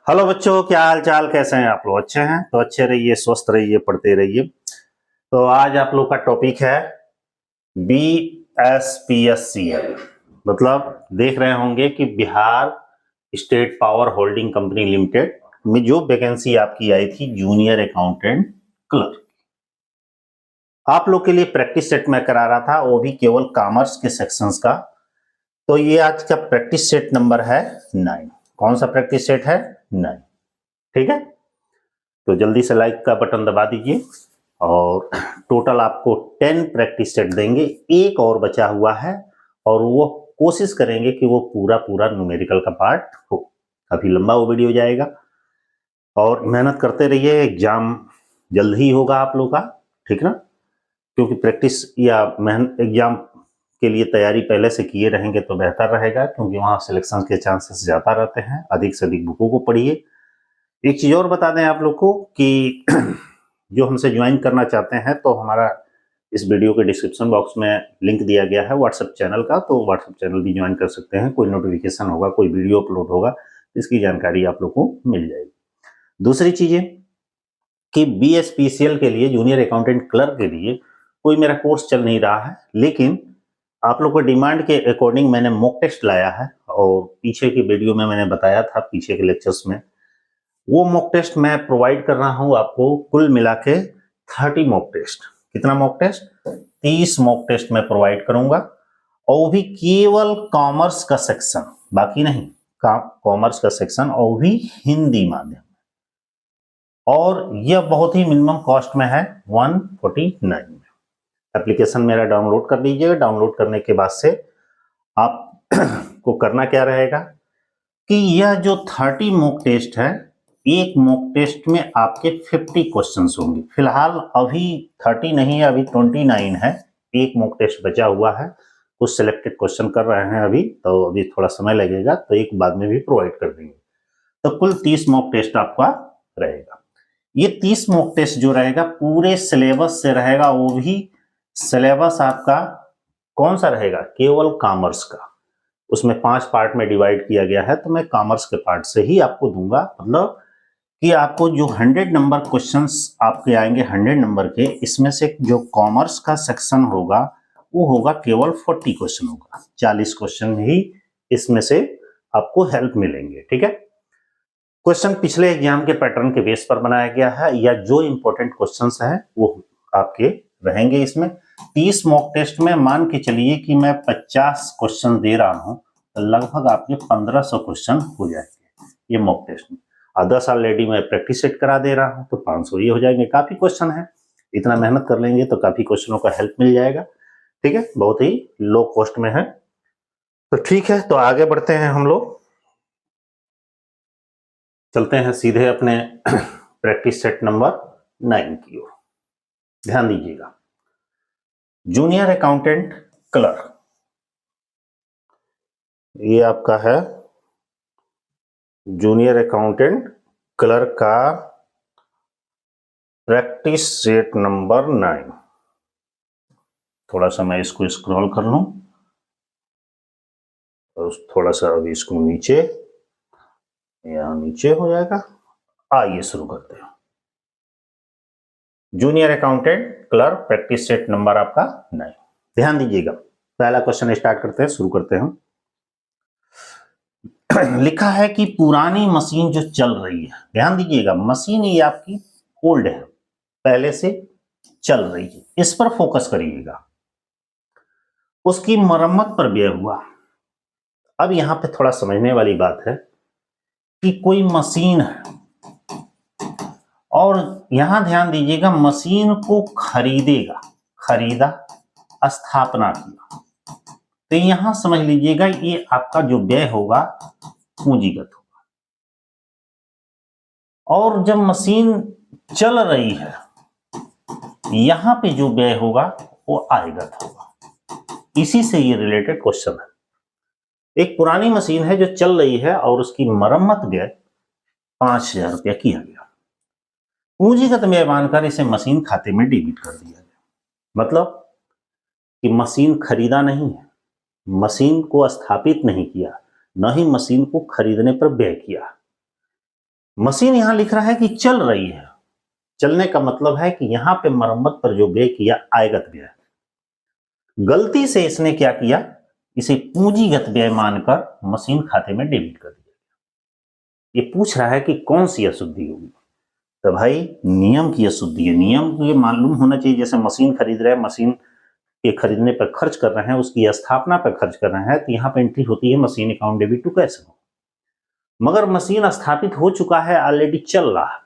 Hello बच्चों, क्या हाल चाल, कैसे हैं आप लोग? अच्छे हैं तो अच्छे रहिए, स्वस्थ रहिए, पढ़ते रहिए। तो आज आप लोग का टॉपिक है BSPSCL। मतलब देख रहे होंगे कि Bihar state power holding company limited में जो वैकेंसी आपकी आई थी जूनियर अकाउंटेंट क्लर्क, आप लोग के लिए प्रैक्टिस सेट में करा रहा था, वो भी केवल कॉमर्स के सेक्शंस का। तो ये आज का प्रैक्टिस सेट नंबर है 9। कौन सा प्रैक्टिस सेट है? 9। ठीक है, तो जल्दी से लाइक का बटन दबा दीजिए। और टोटल आपको 10 प्रैक्टिस सेट देंगे, एक और बचा हुआ है और वो कोशिश करेंगे कि वो पूरा पूरा न्यूमेरिकल का पार्ट हो। काफी लंबा वो वीडियो जाएगा और मेहनत करते रहिए, एग्जाम जल्द ही होगा आप लोग का, ठीक ना? क्योंकि प्रैक्टिस या मेहनत एग्जाम के लिए तैयारी पहले से किए रहेंगे तो बेहतर रहेगा, क्योंकि वहां सिलेक्शन के चांसेस ज्यादा रहते हैं। अधिक से अधिक बुकों को पढ़िए। एक चीज और बता दें आप लोग को कि जो हमसे ज्वाइन करना चाहते हैं तो हमारा इस वीडियो के डिस्क्रिप्शन बॉक्स में लिंक दिया गया है व्हाट्सएप चैनल का, तो व्हाट्सएप चैनल भी ज्वाइन कर सकते हैं। कोई नोटिफिकेशन होगा, कोई वीडियो अपलोड होगा, इसकी जानकारी आप लोग को मिल जाएगी। दूसरी चीजें कि BSPCL के लिए, जूनियर अकाउंटेंट क्लर्क के लिए कोई मेरा कोर्स चल नहीं रहा है, लेकिन आप लोग को डिमांड के अकॉर्डिंग मैंने मॉक टेस्ट लाया है और पीछे की वीडियो में मैंने बताया था, पीछे के लेक्चर्स में वो मॉक टेस्ट मैं प्रोवाइड कर रहा हूं आपको। कुल मिला के 30 मॉक टेस्ट। कितना मॉक टेस्ट? 30 मॉक टेस्ट मैं प्रोवाइड करूंगा, और वो भी केवल कॉमर्स का सेक्शन, बाकी नहीं। कॉमर्स का सेक्शन और भी हिंदी माध्यम, और यह बहुत ही मिनिमम कॉस्ट में है, 149 में। एप्लीकेशन मेरा डाउनलोड कर लीजिएगा। डाउनलोड करने के बाद से आप को करना क्या रहेगा कि यह जो 30 मॉक टेस्ट है, एक मॉक टेस्ट में आपके 50 क्वेश्चंस होंगे। फिलहाल अभी 30 नहीं है, अभी 29 है। एक मॉक टेस्ट बचा हुआ है, कुछ सिलेक्टेड क्वेश्चन कर रहे हैं अभी, तो अभी थोड़ा समय लगेगा, तो एक बाद में भी प्रोवाइड कर देंगे। तो कुल 30 मॉक टेस्ट आपका रहेगा। ये 30 मॉक टेस्ट जो रहेगा पूरे सिलेबस से रहेगा, वो भी सिलेबस आपका कौन सा रहेगा? केवल कॉमर्स का। उसमें 5 पार्ट में डिवाइड किया गया है, तो मैं कॉमर्स के पार्ट से ही आपको दूंगा। मतलब कि आपको जो 100 नंबर क्वेश्चंस आपके आएंगे, 100 नंबर के, इसमें से जो कॉमर्स का सेक्शन होगा वो होगा केवल 40 क्वेश्चन होगा। 40 क्वेश्चन ही इसमें से आपको हेल्प मिलेंगे। ठीक है, क्वेश्चन पिछले एग्जाम के पैटर्न के बेस पर बनाया गया है, या जो इंपॉर्टेंट क्वेश्चंस हैं वो आपके रहेंगे इसमें। 30 मॉक टेस्ट में मान के चलिए कि मैं 50 क्वेश्चन दे रहा हूं, तो लगभग आपके 1500 क्वेश्चन हो जाएंगे ये मॉक टेस्ट में। और 10 ऑलरेडी मैं प्रैक्टिस सेट करा दे रहा हूं, तो 500 ये हो जाएंगे। काफी क्वेश्चन है, इतना मेहनत कर लेंगे तो काफी क्वेश्चनों का हेल्प मिल जाएगा। ठीक है, बहुत ही लो कॉस्ट में है। तो ठीक है, तो आगे बढ़ते हैं हम लोग, चलते हैं सीधे अपने प्रैक्टिस सेट नंबर 9 की ओर। ध्यान दीजिएगा, जूनियर अकाउंटेंट क्लर्क, ये आपका है जूनियर अकाउंटेंट क्लर्क का प्रैक्टिस सेट नंबर 9। थोड़ा सा मैं इसको स्क्रॉल कर लूं, और थोड़ा सा अभी इसको नीचे, यहां नीचे हो जाएगा। आइए शुरू करते हैं। Junior accountant clerk practice set number आपका 9। ध्यान दीजिएगा, पहला क्वेश्चन स्टार्ट करते हैं, शुरू करते हैं। लिखा है कि पुरानी मशीन जो चल रही है, ध्यान दीजिएगा, मशीन ये आपकी ओल्ड है, पहले से चल रही है, इस पर फोकस करिएगा। उसकी मरम्मत पर व्यय हुआ। अब यहां पे थोड़ा समझने वाली बात है कि कोई मशीन है, और यहां ध्यान दीजिएगा, मशीन को खरीदेगा, खरीदा, स्थापना किया, तो यहां समझ लीजिएगा ये आपका जो व्यय होगा पूंजीगत होगा। और जब मशीन चल रही है, यहां पे जो व्यय होगा वो आयगत होगा। इसी से ये रिलेटेड क्वेश्चन है। एक पुरानी मशीन है जो चल रही है और उसकी मरम्मत व्यय 5000 रुपया किया गया। पूंजीगत व्यय मानकर इसे मशीन खाते में डेबिट कर दिया गया। मतलब कि मशीन खरीदा नहीं है, मशीन को स्थापित नहीं किया, न ही मशीन को खरीदने पर व्यय किया। मशीन यहां लिख रहा है कि चल रही है। चलने का मतलब है कि यहां पे मरम्मत पर जो व्यय किया आयगत व्यय, गलती से इसने क्या किया, इसे पूंजीगत व्यय मानकर मशीन खाते में डेबिट कर दिया। ये पूछ रहा है कि कौन सी अशुद्धि होगी, तो भाई नियम की अशुद्धि है। नियम ये मालूम होना चाहिए, जैसे मशीन खरीद रहे हैं, मशीन के खरीदने पर खर्च कर रहे हैं, उसकी स्थापना पर खर्च कर रहे हैं, तो यहाँ पे एंट्री होती है machine account debit to cash account. मगर मशीन स्थापित हो चुका है, ऑलरेडी चल रहा है,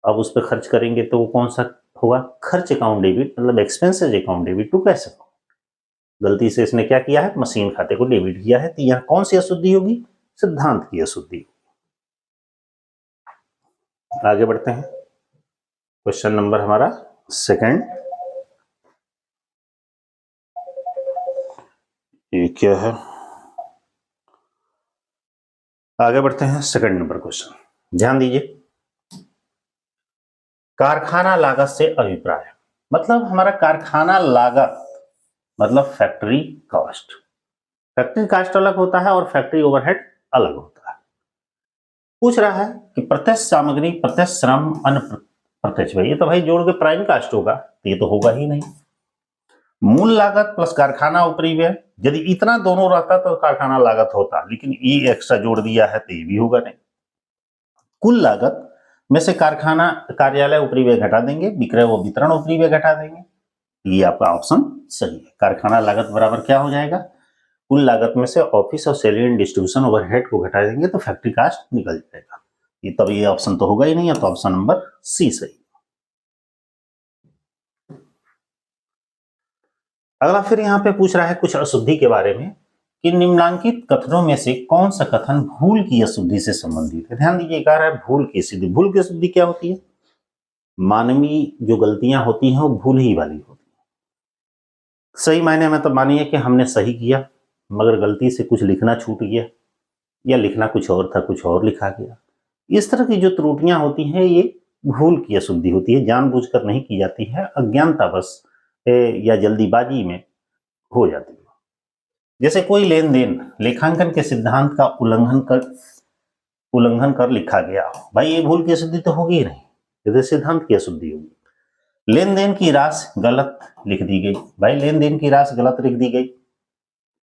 अब उस पर खर्च करेंगे तो वो कौन सा होगा, खर्च अकाउंट डेबिट, मतलब expenses account debit to cash account. गलती से इसने क्या किया है, मशीन खाते को डेबिट किया है, तो यहाँ कौन सी अशुद्धि होगी, सिद्धांत की अशुद्धि। आगे बढ़ते हैं, क्वेश्चन नंबर हमारा सेकंड, ये क्या है, आगे बढ़ते हैं सेकंड नंबर क्वेश्चन, ध्यान दीजिए। कारखाना लागत से अभिप्राय, मतलब हमारा कारखाना लागत मतलब फैक्ट्री कॉस्ट। फैक्ट्री कॉस्ट अलग होता है और फैक्ट्री ओवरहेड अलग होता है। पूछ रहा है कि प्रत्यक्ष सामग्री, प्रत्यक्ष श्रम, अप्रत्यक्ष व्यय, ये तो भाई जोड़ के प्राइम कास्ट होगा, तो ये तो होगा ही नहीं। मूल लागत प्लस कारखाना ऊपरी व्यय, यदि इतना दोनों रहता तो कारखाना लागत होता, लेकिन ये एक्स्ट्रा जोड़ दिया है तो ये भी होगा नहीं। कुल लागत में से कारखाना कार्यालय ऊपरी व्यय घटा देंगे, विक्रय व वितरण ऊपरी व्यय घटा देंगे, ये आपका ऑप्शन सही है। कारखाना लागत बराबर क्या हो जाएगा, कुल लागत में से ऑफिस और सैलरी एंड डिस्ट्रीब्यूशन ओवरहेड को घटा देंगे तो फैक्ट्री कास्ट निकल जाएगा। ये तब ये ऑप्शन तो होगा ही नहीं है, तो ऑप्शन नंबर सी सही। अगला फिर यहाँ पे पूछ रहा है कुछ अशुद्धि के बारे में कि निम्नलिखित कथनों में से कौन सा कथन भूल की अशुद्धि से संबंधित है। ध्यान दीजिए, कह रहा है भूल की अशुद्धि। भूल की अशुद्धि क्या होती है, मानवीय जो गलतियां होती हैं वो भूल ही वाली होती है। सही मायने में तो मानिए कि हमने सही किया मगर गलती से कुछ लिखना छूट गया, या लिखना कुछ और था कुछ और लिखा गया। इस तरह की जो त्रुटियां होती हैं ये भूल की अशुद्धि होती है, जानबूझकर नहीं की जाती है, अज्ञानतावश या जल्दीबाजी में हो जाती है। जैसे कोई लेन देन लेखांकन के सिद्धांत का उल्लंघन कर लिखा गया, भाई ये भूल की अशुद्धि तो होगी ही नहीं, ये तो सिद्धांत की अशुद्धि होगी। लेन देन की राशि गलत लिख दी गई, भाई लेन देन की राशि गलत लिख दी गई,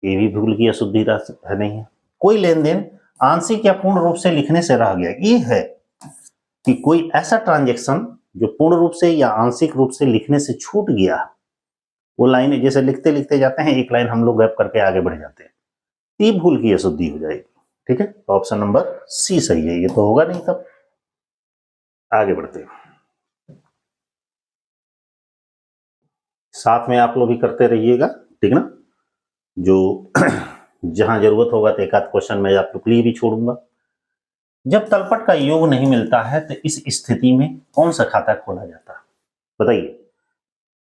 ये भी भूल की अशुद्धि है नहीं है। कोई लेन देन आंशिक या पूर्ण रूप से लिखने से रह गया, ये है कि कोई ऐसा ट्रांजैक्शन जो पूर्ण रूप से या आंशिक रूप से लिखने से छूट गया, वो लाइन जैसे लिखते लिखते जाते हैं, एक लाइन हम लोग गैप करके आगे बढ़ जाते हैं, ये भूल की अशुद्धि हो जाएगी। ठीक है, तो ऑप्शन नंबर सी सही है, ये तो होगा नहीं तब। आगे बढ़ते हैं, साथ में आप लोग भी करते रहिएगा, ठीक ना। जो जहां जरूरत होगा तो एक आध क्वेश्चन मैं आप लोग के लिए भी छोड़ूंगा। जब तलपट का योग नहीं मिलता है तो इस स्थिति में कौन सा खाता खोला जाता है, बताइए।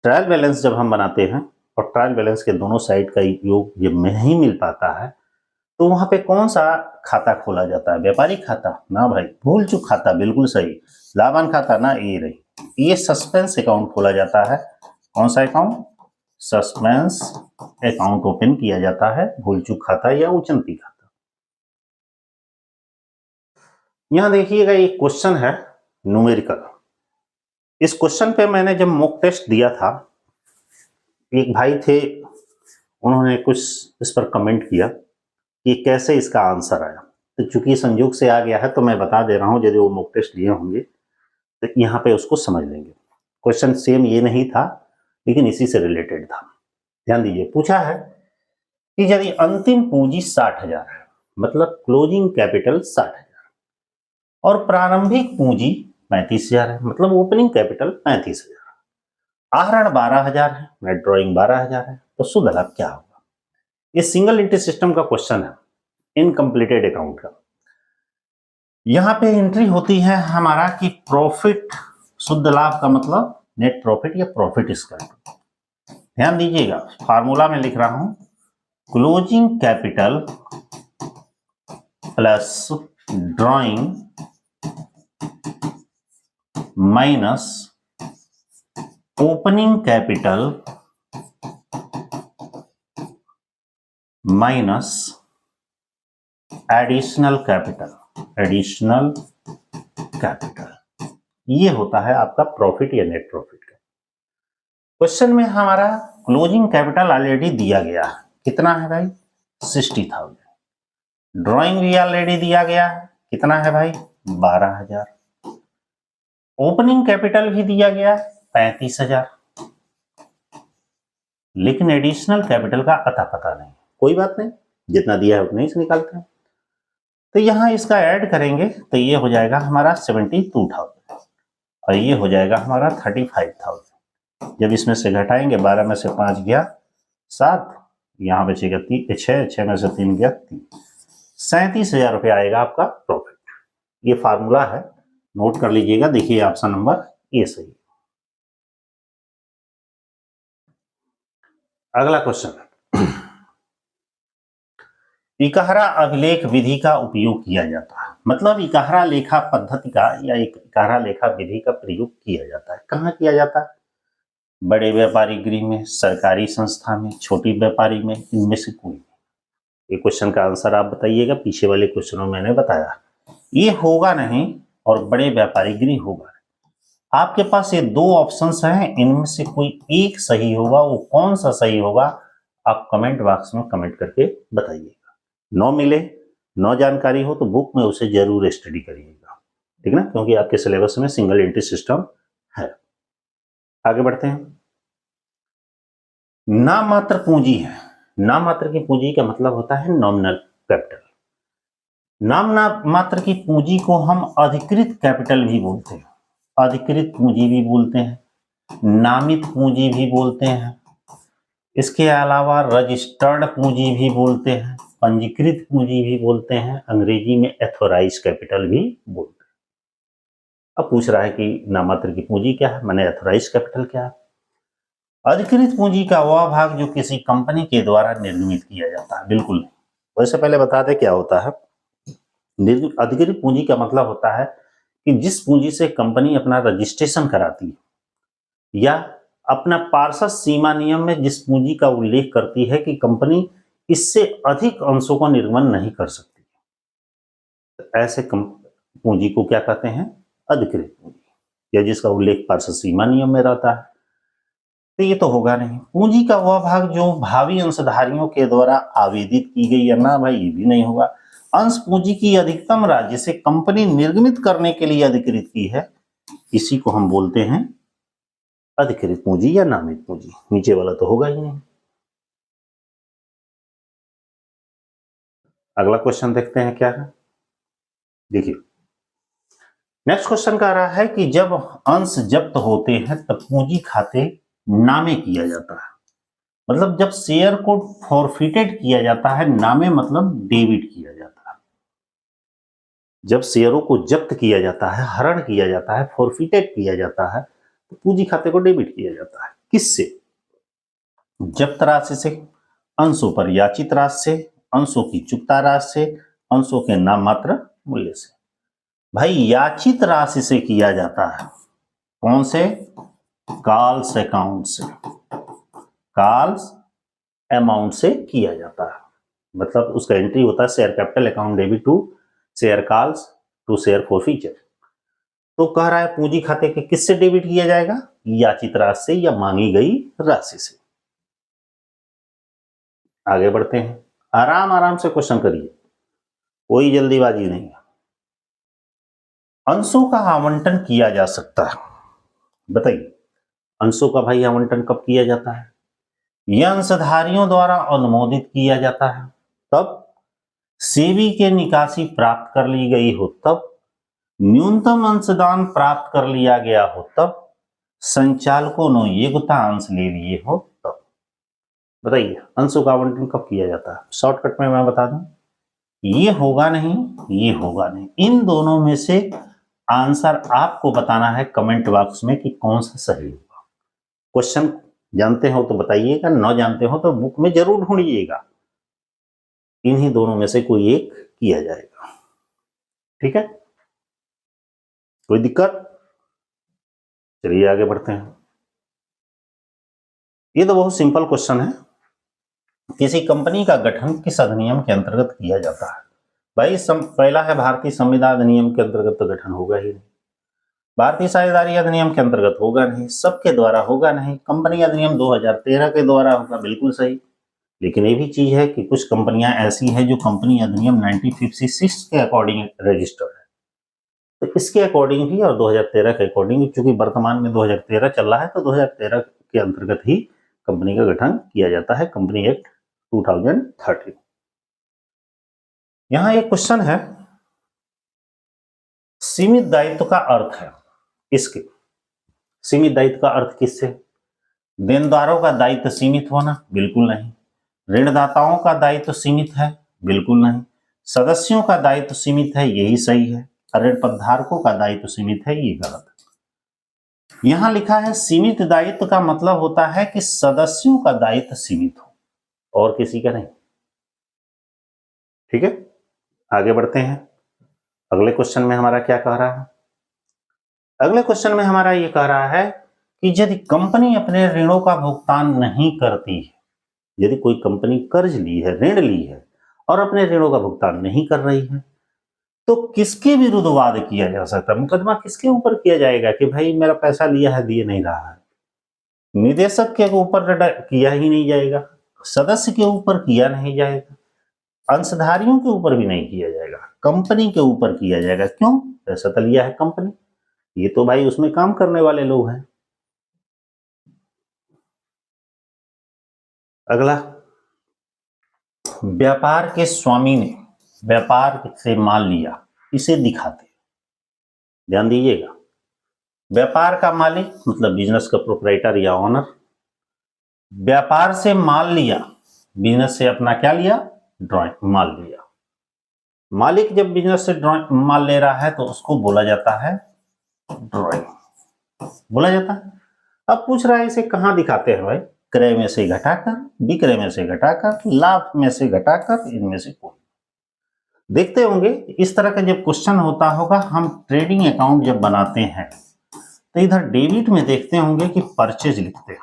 ट्रायल बैलेंस जब हम बनाते हैं और ट्रायल बैलेंस के दोनों साइड का योग जब नहीं मिल पाता है तो वहां पे कौन सा खाता खोला जाता है, व्यापारिक खाता ना भाई, भूल चूक खाता बिल्कुल सही, लाभांश खाता ना, ये रही, ये सस्पेंस अकाउंट खोला जाता है। कौन सा अकाउंट, सस्पेंस अकाउंट ओपन किया जाता है, भूल चूक खाता या उचनती खाता। यहां देखिएगा एक क्वेश्चन है न्यूमेरिकल, इस क्वेश्चन पे मैंने जब मॉक टेस्ट दिया था, एक भाई थे उन्होंने कुछ इस पर कमेंट किया कि कैसे इसका आंसर आया, तो चूंकि संयोग से आ गया है तो मैं बता दे रहा हूं, यदि वो मॉक टेस्ट लिए होंगे तो यहाँ पे उसको समझ लेंगे। क्वेश्चन सेम ये नहीं था लेकिन इसी से रिलेटेड था। ध्यान दीजिए, पूछा है कि यदि अंतिम पूंजी 60,000 है, मतलब क्लोजिंग कैपिटल 60,000 और प्रारंभिक पूंजी 35,000 है, मतलब ओपनिंग कैपिटल 35,000, आहरण 12,000 है, नेट ड्रॉइंग 12,000 है, तो शुद्ध लाभ क्या होगा। ये सिंगल एंट्री सिस्टम का क्वेश्चन है, इनकम्प्लीटेड अकाउंट का। यहां पे एंट्री होती है हमारा कि प्रॉफिट, शुद्ध लाभ का मतलब नेट प्रॉफिट या प्रॉफिट इसका। ध्यान दीजिएगा, फार्मूला में लिख रहा हूं, closing capital plus drawing minus opening capital minus additional capital, additional capital. ये होता है आपका प्रॉफिट या नेट प्रॉफिट का। क्वेश्चन में हमारा क्लोजिंग कैपिटल ऑलरेडी दिया गया है, कितना है भाई 60,000। ड्राइंग भी ऑलरेडी दिया गया है, कितना है भाई 12,000। ओपनिंग कैपिटल भी दिया गया है 35,000, लेकिन एडिशनल कैपिटल का अता पता नहीं। कोई बात नहीं, जितना दिया है उतना ही से निकालते हैं। तो यहां इसका ऐड करेंगे तो ये हो जाएगा हमारा 72,000 और ये हो जाएगा हमारा 35,000। जब इसमें से घटाएंगे 12 में से 5 गया 7, यहां बचेगा 6 में से 3 गया 3, 37,000 रुपये आएगा आपका प्रॉफिट। ये फार्मूला है, नोट कर लीजिएगा। देखिए ऑप्शन नंबर ए सही। अगला क्वेश्चन, इकहरा अभिलेख विधि का उपयोग किया जाता है। मतलब इकहरा लेखा पद्धति का या इकहरा लेखा विधि का प्रयोग किया जाता है। कहाँ किया जाता है? बड़े व्यापारी गृह में, सरकारी संस्था में, छोटी व्यापारी में, इनमें से कोई। ये क्वेश्चन का आंसर आप बताइएगा। पीछे वाले क्वेश्चनों में मैंने बताया ये होगा नहीं और बड़े व्यापारी गृह होगा। आपके पास ये दो ऑप्शंस हैं, इनमें से कोई एक सही होगा। वो कौन सा सही होगा आप कमेंट बॉक्स में कमेंट करके बताइएगा। न मिले, न जानकारी हो तो बुक में उसे जरूर स्टडी करिएगा, ठीक ना, क्योंकि आपके सिलेबस में सिंगल एंट्री सिस्टम है। आगे बढ़ते हैं। नाम मात्र पूंजी है। नाम मात्र की पूंजी का मतलब होता है नॉमिनल कैपिटल। नाम मात्र की पूंजी को हम अधिकृत कैपिटल भी बोलते हैं, अधिकृत पूंजी भी बोलते हैं, नामित पूंजी भी बोलते हैं। इसके अलावा रजिस्टर्ड पूंजी भी बोलते हैं, पंजीकृत पूंजी भी बोलते हैं, अंग्रेजी में एथोराइज कैपिटल भी बोलते हैं। अब पूछ रहा है कि नाम मात्र की पूंजी क्या है, माने एथोराइज कैपिटल क्या है। अधिकृत पूंजी का वह भाग जो किसी कंपनी के द्वारा निर्मित किया जाता है। बिल्कुल नहीं, वैसे पहले बता दें क्या होता है। अधिकृत पूंजी का मतलब होता है कि जिस पूंजी से कंपनी अपना रजिस्ट्रेशन कराती है या अपना पार्षद सीमा नियम में जिस पूंजी का उल्लेख करती है कि कंपनी इससे अधिक अंशों का निर्गमन नहीं कर सकती, तो ऐसे पूंजी को क्या कहते हैं? अधिकृत पूंजी, या जिसका उल्लेख पार्षद सीमा नियम में रहता है। तो ये तो होगा नहीं। पूंजी का वह भाग जो भावी अंशधारियों के द्वारा आवेदित की गई है ना भाई, ये भी नहीं होगा। अंश पूंजी की अधिकतम राशि जिसे कंपनी निर्गमित करने के लिए अधिकृत की है, इसी को हम बोलते हैं अधिकृत पूंजी या नामित पूंजी। नीचे वाला तो होगा ही नहीं। अगला क्वेश्चन देखते हैं क्या है। देखिए नेक्स्ट क्वेश्चन कह रहा है कि जब अंश जब्त होते हैं तब पूंजी खाते नामे किया जाता है। मतलब जब शेयर को फॉरफिटेड किया जाता है, नामे मतलब डेबिट किया जाता है। जब शेयरों को जब्त किया जाता है, हरण किया जाता है, फॉरफिटेड किया जाता है, तो पूंजी खाते को डेबिट किया जाता है। किससे? जब्त राशि से, अंशों पर याचित राशि से, अंशों की चुकता राशि से, अंशों के नाम मात्र मूल्य से। भाई याचित राशि से किया जाता है। कौन से? कॉल्स अकाउंट से, कॉल्स अमाउंट से किया जाता है। मतलब उसका एंट्री होता है share capital account debit to share calls to share forfeiture. तो कह रहा है पूंजी खाते के किससे डेबिट किया जाएगा? याचित राशि से या मांगी गई राशि से। आगे बढ़ते हैं। आराम आराम से क्वेश्चन करिए, कोई जल्दीबाजी नहीं है। अंशों का आवंटन किया जा सकता है। बताइए अंशों का भाई आवंटन कब किया जाता है? यह अंशधारियों द्वारा अनुमोदित किया जाता है तब, सेबी के निकासी प्राप्त कर ली गई हो तब, न्यूनतम अंशदान प्राप्त कर लिया गया हो तब, संचालकों ने योग्यता अंश ले लिए हो तब। बताइए अंशों का आवंटन कब किया जाता है? शॉर्टकट में मैं बता दूं, ये होगा नहीं, ये होगा नहीं। इन दोनों में से आंसर आपको बताना है कमेंट बॉक्स में कि कौन सा सही होगा। क्वेश्चन जानते हो तो बताइएगा, न जानते हो तो बुक में जरूर ढूंढिएगा। इन्हीं दोनों में से कोई एक किया जाएगा, ठीक है? कोई दिक्कत? चलिए आगे बढ़ते हैं। ये तो बहुत सिंपल क्वेश्चन है। किसी कंपनी का गठन किस अधिनियम के अंतर्गत किया जाता है? भाई पहला है भारतीय संविधान अधिनियम के अंतर्गत तो गठन होगा ही नहीं, भारतीय साझेदारी अधिनियम के अंतर्गत होगा नहीं, सबके द्वारा होगा नहीं, कंपनी अधिनियम 2013 के द्वारा होगा, बिल्कुल सही। लेकिन ये भी चीज है कि कुछ कंपनियां ऐसी हैं जो कंपनी अधिनियम 1956 के अकॉर्डिंग रजिस्टर्ड है, तो इसके अकॉर्डिंग भी और 2013 के अकॉर्डिंग, क्योंकि वर्तमान में 2013 चल रहा है तो 2013 के अंतर्गत ही कंपनी का गठन किया जाता है, कंपनी एक्ट 2013। यहां एक क्वेश्चन है, सीमित दायित्व का अर्थ है किसके? सीमित दायित्व का अर्थ किससे? देनदारों का दायित्व सीमित होना? बिल्कुल नहीं। ऋणदाताओं का दायित्व सीमित है? बिल्कुल नहीं। सदस्यों का दायित्व सीमित है, यही सही है। ऋण पदधारकों का दायित्व सीमित है, ये गलत है। यहां लिखा है सीमित दायित्व का मतलब होता है कि सदस्यों का दायित्व सीमित हो और किसी का नहीं। ठीक है, आगे बढ़ते हैं। अगले क्वेश्चन में हमारा क्या कह रहा है? अगले क्वेश्चन में हमारा ये कह रहा है कि यदि कंपनी अपने ऋणों का भुगतान नहीं करती है, यदि कोई कंपनी कर्ज ली है, ऋण ली है और अपने ऋणों का भुगतान नहीं कर रही है, तो किसके विरुद्ध वाद किया जा सकता है? मुकदमा किसके ऊपर किया जाएगा कि भाई मेरा पैसा लिया है, दिए नहीं रहा है? निदेशक के ऊपर किया ही नहीं जाएगा, सदस्य के ऊपर किया नहीं जाएगा, अंशधारियों के ऊपर भी नहीं किया जाएगा, कंपनी के ऊपर किया जाएगा। क्यों? पैसा तो लिया है कंपनी, ये तो भाई उसमें काम करने वाले लोग हैं। अगला, व्यापार के स्वामी ने व्यापार से माल लिया, इसे दिखाते। ध्यान दीजिएगा, व्यापार का मालिक मतलब बिजनेस का प्रोप्राइटर या ओनर, व्यापार से माल लिया, बिजनेस से अपना क्या लिया? ड्राइंग माल लिया। मालिक जब बिजनेस से ड्राइंग माल ले रहा है तो उसको बोला जाता है ड्राइंग, बोला जाता है। अब पूछ रहा है इसे कहां दिखाते हैं भाई? क्रय में से घटाकर, विक्रय में से घटाकर, लाभ में से घटाकर, इनमें से कोई। देखते होंगे इस तरह का जब क्वेश्चन होता होगा, हम ट्रेडिंग अकाउंट जब बनाते हैं तो इधर डेबिट में देखते होंगे कि परचेज लिखते हैं,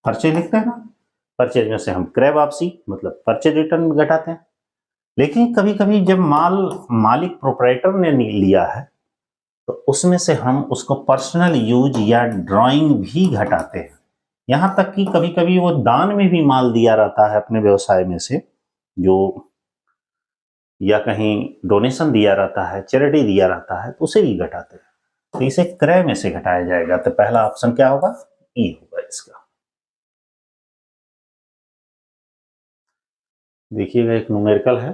परचेज लिखते हैं ना, परचेज में से हम क्रय वापसी मतलब परचेज रिटर्न में घटाते हैं। लेकिन कभी कभी जब माल मालिक प्रोप्राइटर ने लिया है तो उसमें से हम उसको पर्सनल यूज या ड्राइंग भी घटाते हैं। यहां तक कि कभी कभी वो दान में भी माल दिया रहता है अपने व्यवसाय में से, जो या कहीं डोनेशन दिया रहता है, चैरिटी दिया रहता है, तो उसे भी घटाते हैं, तो इसे क्रय में से घटाया जाएगा। तो पहला ऑप्शन क्या होगा? ई होगा इसका। देखिएगा एक न्यूमेरिकल है,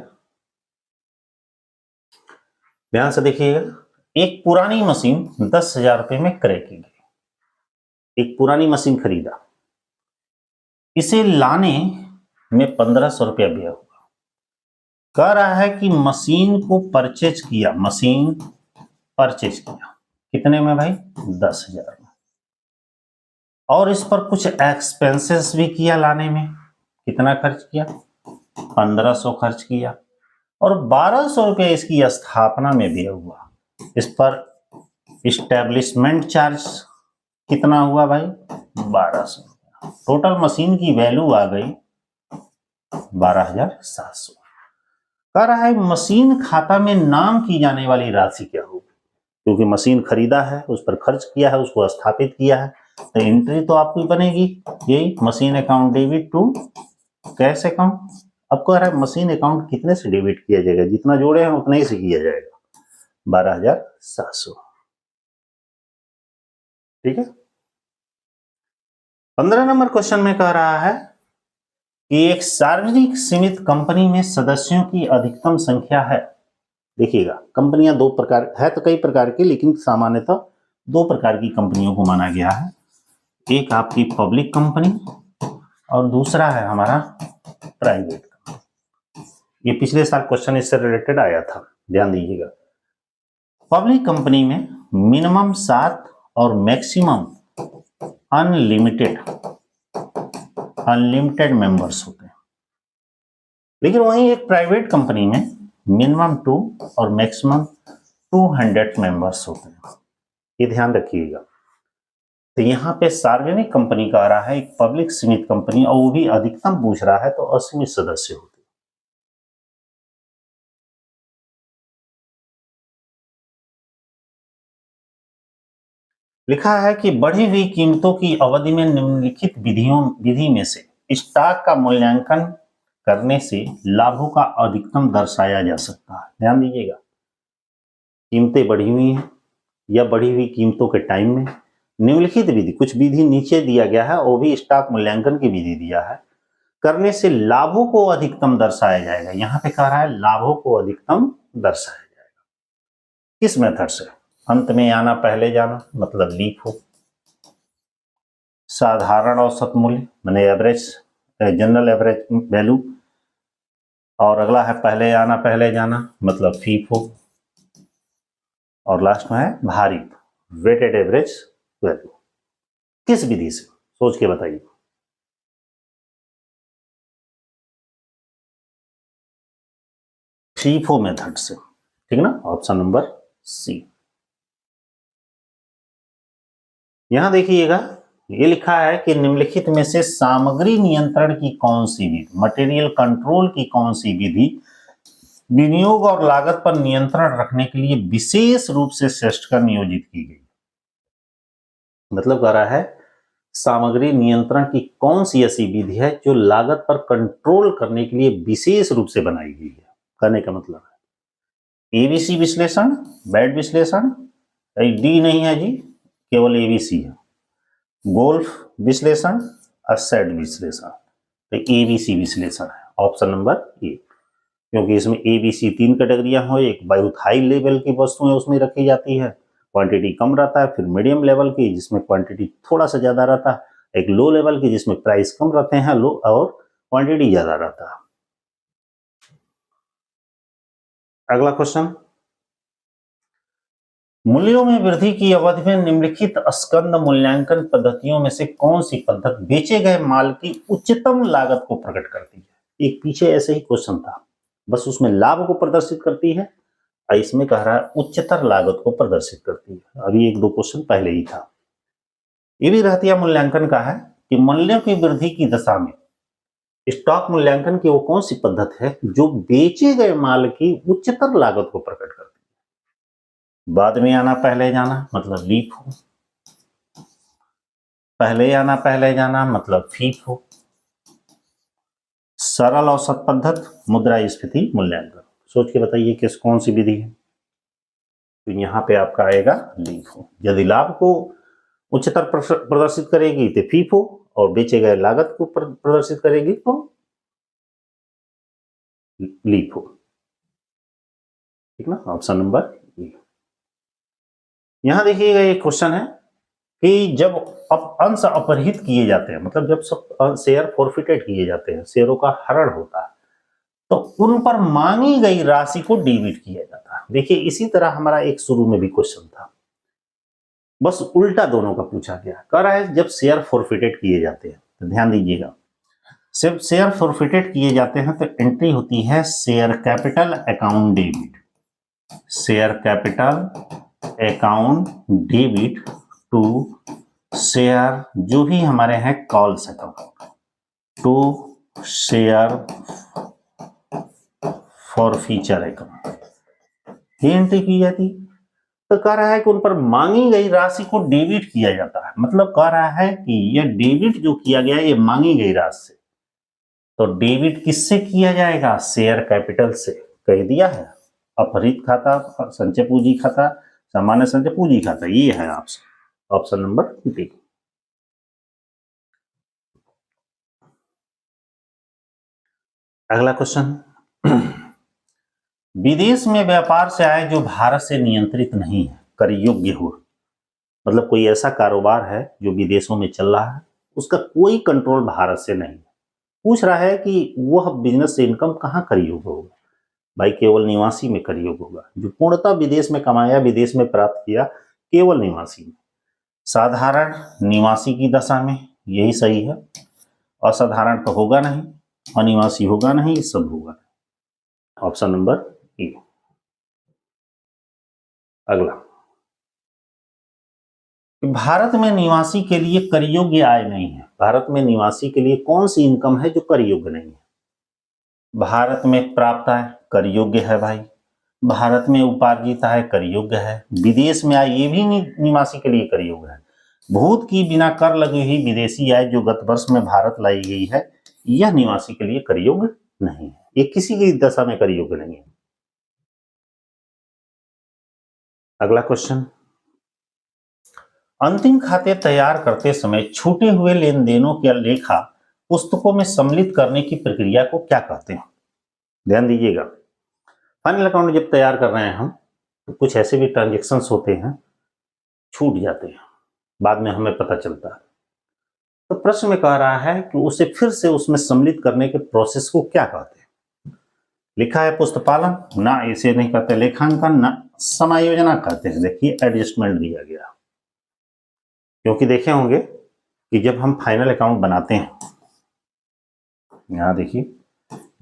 ध्यान से देखिएगा। एक पुरानी मशीन 10,000 रुपए में क्रय की गई, एक पुरानी मशीन खरीदा, इसे लाने में 1,500 रुपया व्यय हुआ। कह रहा है कि मशीन को परचेज किया, मशीन परचेज किया कितने में भाई? 10,000 में, और इस पर कुछ एक्सपेंसेस भी किया लाने में। कितना खर्च किया? 1,500 खर्च किया, और 1,200 रुपया इसकी स्थापना में भी हुआ। इस पर इस्टेब्लिशमेंट चार्ज कितना हुआ भाई? 1,200। टोटल मशीन की वैल्यू आ गई 12,700। कह रहा है मशीन खाता में नाम की जाने वाली राशि क्या होगी? क्योंकि मशीन खरीदा है, उस पर खर्च किया है, उसको स्थापित किया है, तो एंट्री तो आपकी बनेगी यही, machine account debit to cash account. अब कह रहा है मशीन अकाउंट कितने से डेबिट किया जाएगा? जितना जोड़े हैं उतना ही से किया जाएगा, 12,700। ठीक है। 15 नंबर क्वेश्चन में कह रहा है कि एक सार्वजनिक सीमित कंपनी में सदस्यों की अधिकतम संख्या है। देखिएगा, कंपनियां दो प्रकार है, तो कई प्रकार की, लेकिन सामान्यतः दो प्रकार की कंपनियों को माना गया है। एक आपकी पब्लिक कंपनी और दूसरा है हमारा प्राइवेट कंपनी। ये पिछले साल क्वेश्चन इससे रिलेटेड आया था, ध्यान दीजिएगा। पब्लिक कंपनी में मिनिमम 7 और मैक्सिमम अनलिमिटेड मेंबर्स होते हैं। लेकिन वहीं एक प्राइवेट कंपनी में मिनिमम 2 और मैक्सिमम 200 मेंबर्स होते हैं, ये ध्यान रखिएगा। तो यहाँ पे सार्वजनिक कंपनी का आ रहा है, एक पब्लिक सीमित कंपनी, और वो भी अधिकतम पूछ रहा है तो असीमित सदस्य होते हैं। लिखा है कि बढ़ी हुई कीमतों की अवधि में निम्नलिखित विधि में से स्टॉक का मूल्यांकन करने से लाभों का अधिकतम दर्शाया जा सकता है। ध्यान दीजिएगा, कीमतें बढ़ी हुई हैं या बढ़ी हुई कीमतों के टाइम में निम्नलिखित विधि, कुछ विधि नीचे दिया गया है, वो भी स्टॉक मूल्यांकन की विधि दिया है, करने से लाभों को अधिकतम दर्शाया जाएगा। यहां पे कह रहा है लाभों को अधिकतम दर्शाया जाएगा। किस मेथड से? अंत में आना पहले जाना, मतलब लीप हो। साधारण औसत मूल्य माने एवरेज, जनरल एवरेज वैल्यू। और अगला है पहले आना पहले जाना, मतलब फीफ हो। और लास्ट में है भारित, वेटेड एवरेज वैल्यू। किस विधि से? सोच के बताइए। फीफो मेथड से, ठीक ना, ऑप्शन नंबर सी। यहां देखिएगा, ये लिखा है कि निम्नलिखित में से सामग्री नियंत्रण की कौन सी विधि, मटेरियल कंट्रोल की कौन सी विधि विनियोग और लागत पर नियंत्रण रखने के लिए विशेष रूप से श्रेष्ठ कर नियोजित की गई। मतलब कह रहा है सामग्री नियंत्रण की कौन सी ऐसी विधि है जो लागत पर कंट्रोल करने के लिए विशेष रूप से बनाई गई है। कहने का मतलब है एबीसी विश्लेषण, बैड विश्लेषण, डी नहीं है जी, केवल एबीसी है। गोल्फ विश्लेषण, असेट विश्लेषण, तो एबीसी विश्लेषण है ऑप्शन नंबर ए। क्योंकि इसमें एबीसी 3 कैटेगरियां हो, एक बहुत हाई लेवल की वस्तुएं उसमें रखी जाती है, क्वांटिटी कम रहता है, फिर मीडियम लेवल की जिसमें क्वांटिटी थोड़ा सा ज्यादा रहता है, एक लो लेवल की जिसमें प्राइस कम रहते हैं, लो और क्वांटिटी ज्यादा रहता है। अगला क्वेश्चन, मूल्यों में वृद्धि की अवधि में निम्नलिखित स्कंद मूल्यांकन पद्धतियों में से कौन सी पद्धति बेचे गए माल की उच्चतम लागत को प्रकट करती है। एक पीछे ऐसे ही क्वेश्चन था, बस उसमें लाभ को प्रदर्शित करती है, और इसमें कह रहा है उच्चतर लागत को प्रदर्शित करती है। अभी 1-2 क्वेश्चन पहले ही था। ये भी रहतिया मूल्यांकन का है कि मूल्यों की वृद्धि की दशा में स्टॉक मूल्यांकन की वो कौन सी पद्धति है जो बेचे गए माल की उच्चतर लागत को प्रकट करती है। बाद में आना पहले जाना, मतलब लीप हो। पहले आना पहले जाना, मतलब फीफ हो। सरल औसत पद्धति, मुद्रास्फीति मूल्यांकन। सोच के बताइए किस कौन सी विधि है। तो यहां पे आपका आएगा लीप हो। यदि लाभ को उच्चतर प्रदर्शित करेगी तो फीफ हो, और बेचे गए लागत को प्रदर्शित करेगी तो लीप हो, ठीक ना, ऑप्शन नंबर ए। यहां देखिएगा एक क्वेश्चन है कि जब अंश अपहृत किए जाते हैं, मतलब जब सब शेयर फॉरफिटेड किए जाते हैं, शेयरों का हरण होता है, तो उन पर मांगी गई राशि को डेबिट किया जाता है। देखिए इसी तरह हमारा एक शुरू में भी क्वेश्चन था, बस उल्टा दोनों का पूछा गया। कह रहा है जब शेयर फॉरफिटेड किए जाते हैं, तो ध्यान दीजिएगा, जब शेयर फॉरफिटेड किए जाते हैं तो एंट्री होती है share capital account debit, share capital account debit to share जो भी हमारे हैं calls account to share forfeiture account, ये एंट्री की जाती। तो कह रहा है कि उन पर मांगी गई राशि को डेबिट किया जाता है। मतलब कह रहा है कि यह डेबिट जो किया गया ये मांगी गई राशि से, तो डेबिट किससे किया जाएगा? शेयर कैपिटल से। कह दिया है अपहृत खाता, संचय पूंजी खाता, सामान्य संचय पूंजी खाता, ये है ऑप्शन नंबर डी। अगला क्वेश्चन, विदेश में व्यापार से आय जो भारत से नियंत्रित नहीं है, कर योग्य हो, मतलब कोई ऐसा कारोबार है जो विदेशों में चल रहा है, उसका कोई कंट्रोल भारत से नहीं है। पूछ रहा है कि वह बिजनेस से इनकम कहाँ कर योग्य होगा। भाई केवल निवासी में कर योग्य होगा, जो पूर्णतः विदेश में कमाया, विदेश में प्राप्त किया, केवल निवासी में। साधारण निवासी की दशा में यही सही है, असाधारण तो होगा नहीं, अनिवासी होगा नहीं, सब होगा। Option number A. अगला, भारत में निवासी के लिए कर योग्य आय नहीं है। भारत में निवासी के लिए कौन सी इनकम है जो कर योग्य नहीं है? भारत में प्राप्त आय कर योग्य है भाई, भारत में उपार्जित है, कर योग्य है। विदेश में आय, ये भी निवासी के लिए कर योग्य है। भूत की बिना कर लगी हुई विदेशी आय जो गत वर्ष में भारत लाई गई है, यह निवासी के लिए कर योग्य नहीं है। ये किसी की दशा में कर योग्य नहीं है। अगला क्वेश्चन, अंतिम खाते तैयार करते समय छूटे हुए लेन देनों की लेखा पुस्तकों में सम्मिलित करने की प्रक्रिया को क्या कहते हैं? ध्यान दीजिएगा, फाइनल अकाउंट जब तैयार कर रहे हैं हम, तो कुछ ऐसे भी ट्रांजेक्शन्स होते हैं छूट जाते हैं, बाद में हमें पता चलता है। तो प्रश्न में कह रहा है कि उसे फिर से उसमें सम्मिलित करने के प्रोसेस को क्या कहते हैं? लिखा है पुस्तपालन, ना इसे नहीं कहते लेखांकन, ना समायोजना कहते हैं। देखिए एडजस्टमेंट दिया गया, क्योंकि देखे होंगे कि जब हम फाइनल अकाउंट बनाते हैं, यहां देखिए,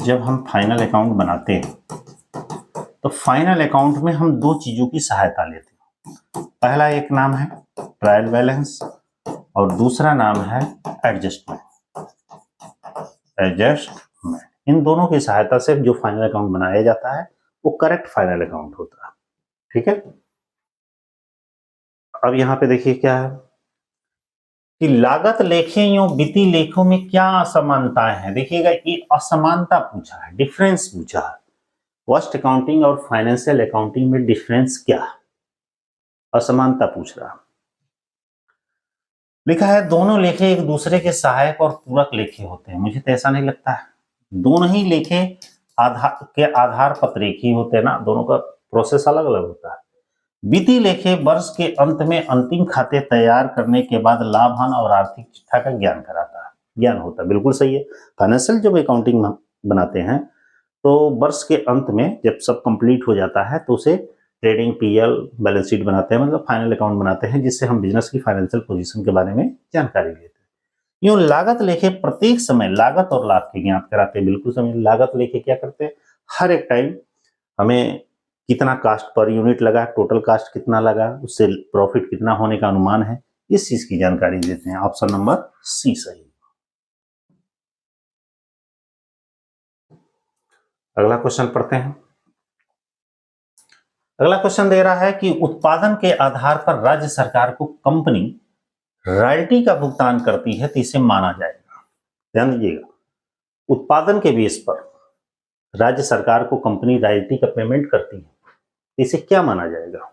जब हम फाइनल अकाउंट बनाते हैं तो फाइनल अकाउंट में हम दो चीजों की सहायता लेते हैं। पहला एक नाम है ट्रायल बैलेंस और दूसरा नाम है एडजस्टमेंट। इन दोनों की सहायता से जो फाइनल अकाउंट बनाया जाता है वो करेक्ट फाइनल अकाउंट होता है। ठीक है, अब यहां पे देखिए क्या है कि लागत लेखे एवं वित्तीय लेखों में क्या असमानताएं हैं। देखिएगा, ये असमानता पूछा है, डिफरेंस पूछा है। कॉस्ट अकाउंटिंग और फाइनेंशियल अकाउंटिंग में डिफरेंस क्या है, असमानता पूछ रहा। लिखा है दोनों लेखे एक दूसरे के सहायक और पूरक लेखे होते हैं। मुझे तो ऐसा नहीं लगता है, दोनों ही लेखे आधार पत्र एक ही होते हैं ना, दोनों का प्रोसेस अलग अलग होता है। वित्तीय लेखे वर्ष के अंत में अंतिम खाते तैयार करने के बाद लाभहान और आर्थिक चिट्ठा का ज्ञान होता है। बिल्कुल सही है। फाइनेंशियल जब अकाउंटिंग बनाते हैं तो वर्ष के अंत में जब सब कंप्लीट हो जाता है तो उसे ट्रेडिंग पीएल बैलेंस शीट बनाते हैं, मतलब फाइनल अकाउंट बनाते हैं, जिससे हम बिजनेस की फाइनेंशियल पोजीशन के बारे में जानकारी लेते हैं। यूं लागत लेखे प्रत्येक समय लागत और लाभ की ज्ञात कराते हैं। बिल्कुल समय लागत लेखे क्या करते हैं, हर एक टाइम हमें कितना कास्ट पर यूनिट लगा, टोटल कास्ट कितना लगा, उससे प्रॉफिट कितना होने का अनुमान है, इस चीज की जानकारी देते हैं। ऑप्शन नंबर सी सही। अगला क्वेश्चन पढ़ते हैं। अगला क्वेश्चन दे रहा है कि उत्पादन के आधार पर राज्य सरकार को कंपनी रॉयल्टी का भुगतान करती है तो इसे माना जाएगा। ध्यान दीजिएगा, उत्पादन के बेस पर राज्य सरकार को कंपनी रॉयल्टी का पेमेंट करती है, इसे क्या माना जाएगा?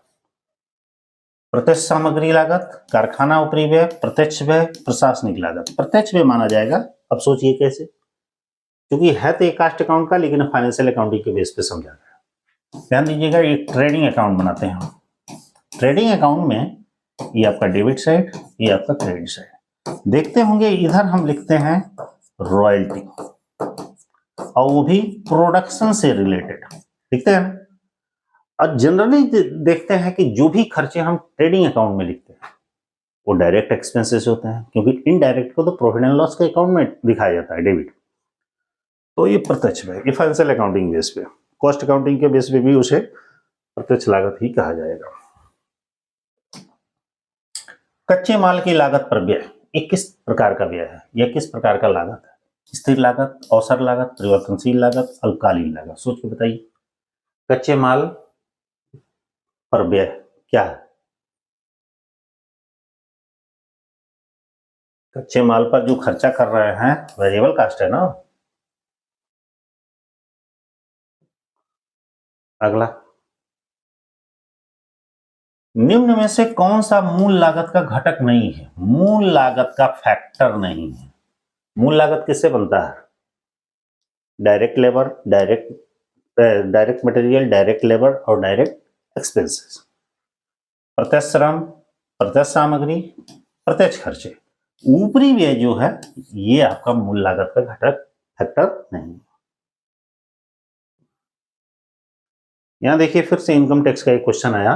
प्रत्यक्ष सामग्री लागत, कारखाना ऊपरी व्यय, प्रत्यक्ष व्यय, प्रशासनिक लागत। प्रत्यक्ष व्यय माना जाएगा। अब सोचिए कैसे, क्योंकि है तो एक कास्ट अकाउंट का, लेकिन फाइनेंशियल अकाउंटिंग के बेस पे समझा गया। ध्यान दीजिएगा, एक ट्रेडिंग अकाउंट बनाते हैं हम। ट्रेडिंग अकाउंट में ये आपका डेबिट साइड, ये आपका क्रेडिट साइड। देखते होंगे इधर हम लिखते हैं रॉयल्टी, और वो भी प्रोडक्शन से रिलेटेड लिखते हैं। और जनरली देखते हैं कि जो भी खर्चे हम ट्रेडिंग अकाउंट में लिखते हैं वो डायरेक्ट एक्सपेंसेस होते हैं, क्योंकि इनडायरेक्ट को तो प्रॉफिट एंड लॉस के अकाउंट में दिखाया जाता है, डेबिट। तो ये प्रत्यक्ष व्यय, ये फाइनेंशियल अकाउंटिंग बेस पे, कॉस्ट अकाउंटिंग के बेस पे भी उसे प्रत्यक्ष लागत ही कहा जाएगा। कच्चे माल की लागत पर व्यय, ये किस प्रकार का व्यय है, यह किस प्रकार का लागत है? स्थिर लागत, अवसर लागत, परिवर्तनशील लागत, अल्पकालीन लागत? सोच के बताइए, कच्चे माल पर व्यय क्या है? कच्चे माल पर जो खर्चा कर रहे हैं वेरिएबल कास्ट है ना। अगला, निम्न में से कौन सा मूल लागत का घटक नहीं है? मूल लागत का फैक्टर नहीं है। मूल लागत किससे बनता है? Direct labour, direct material, direct labour और डायरेक्ट एक्सपेंसेस। प्रत्यक्ष श्रम, प्रत्यक्ष सामग्री, प्रत्यक्ष खर्चे। ऊपरी व्यय जो है ये आपका मूल लागत का घटक फैक्टर नहीं। यहां देखिए फिर से इनकम टैक्स का एक क्वेश्चन आया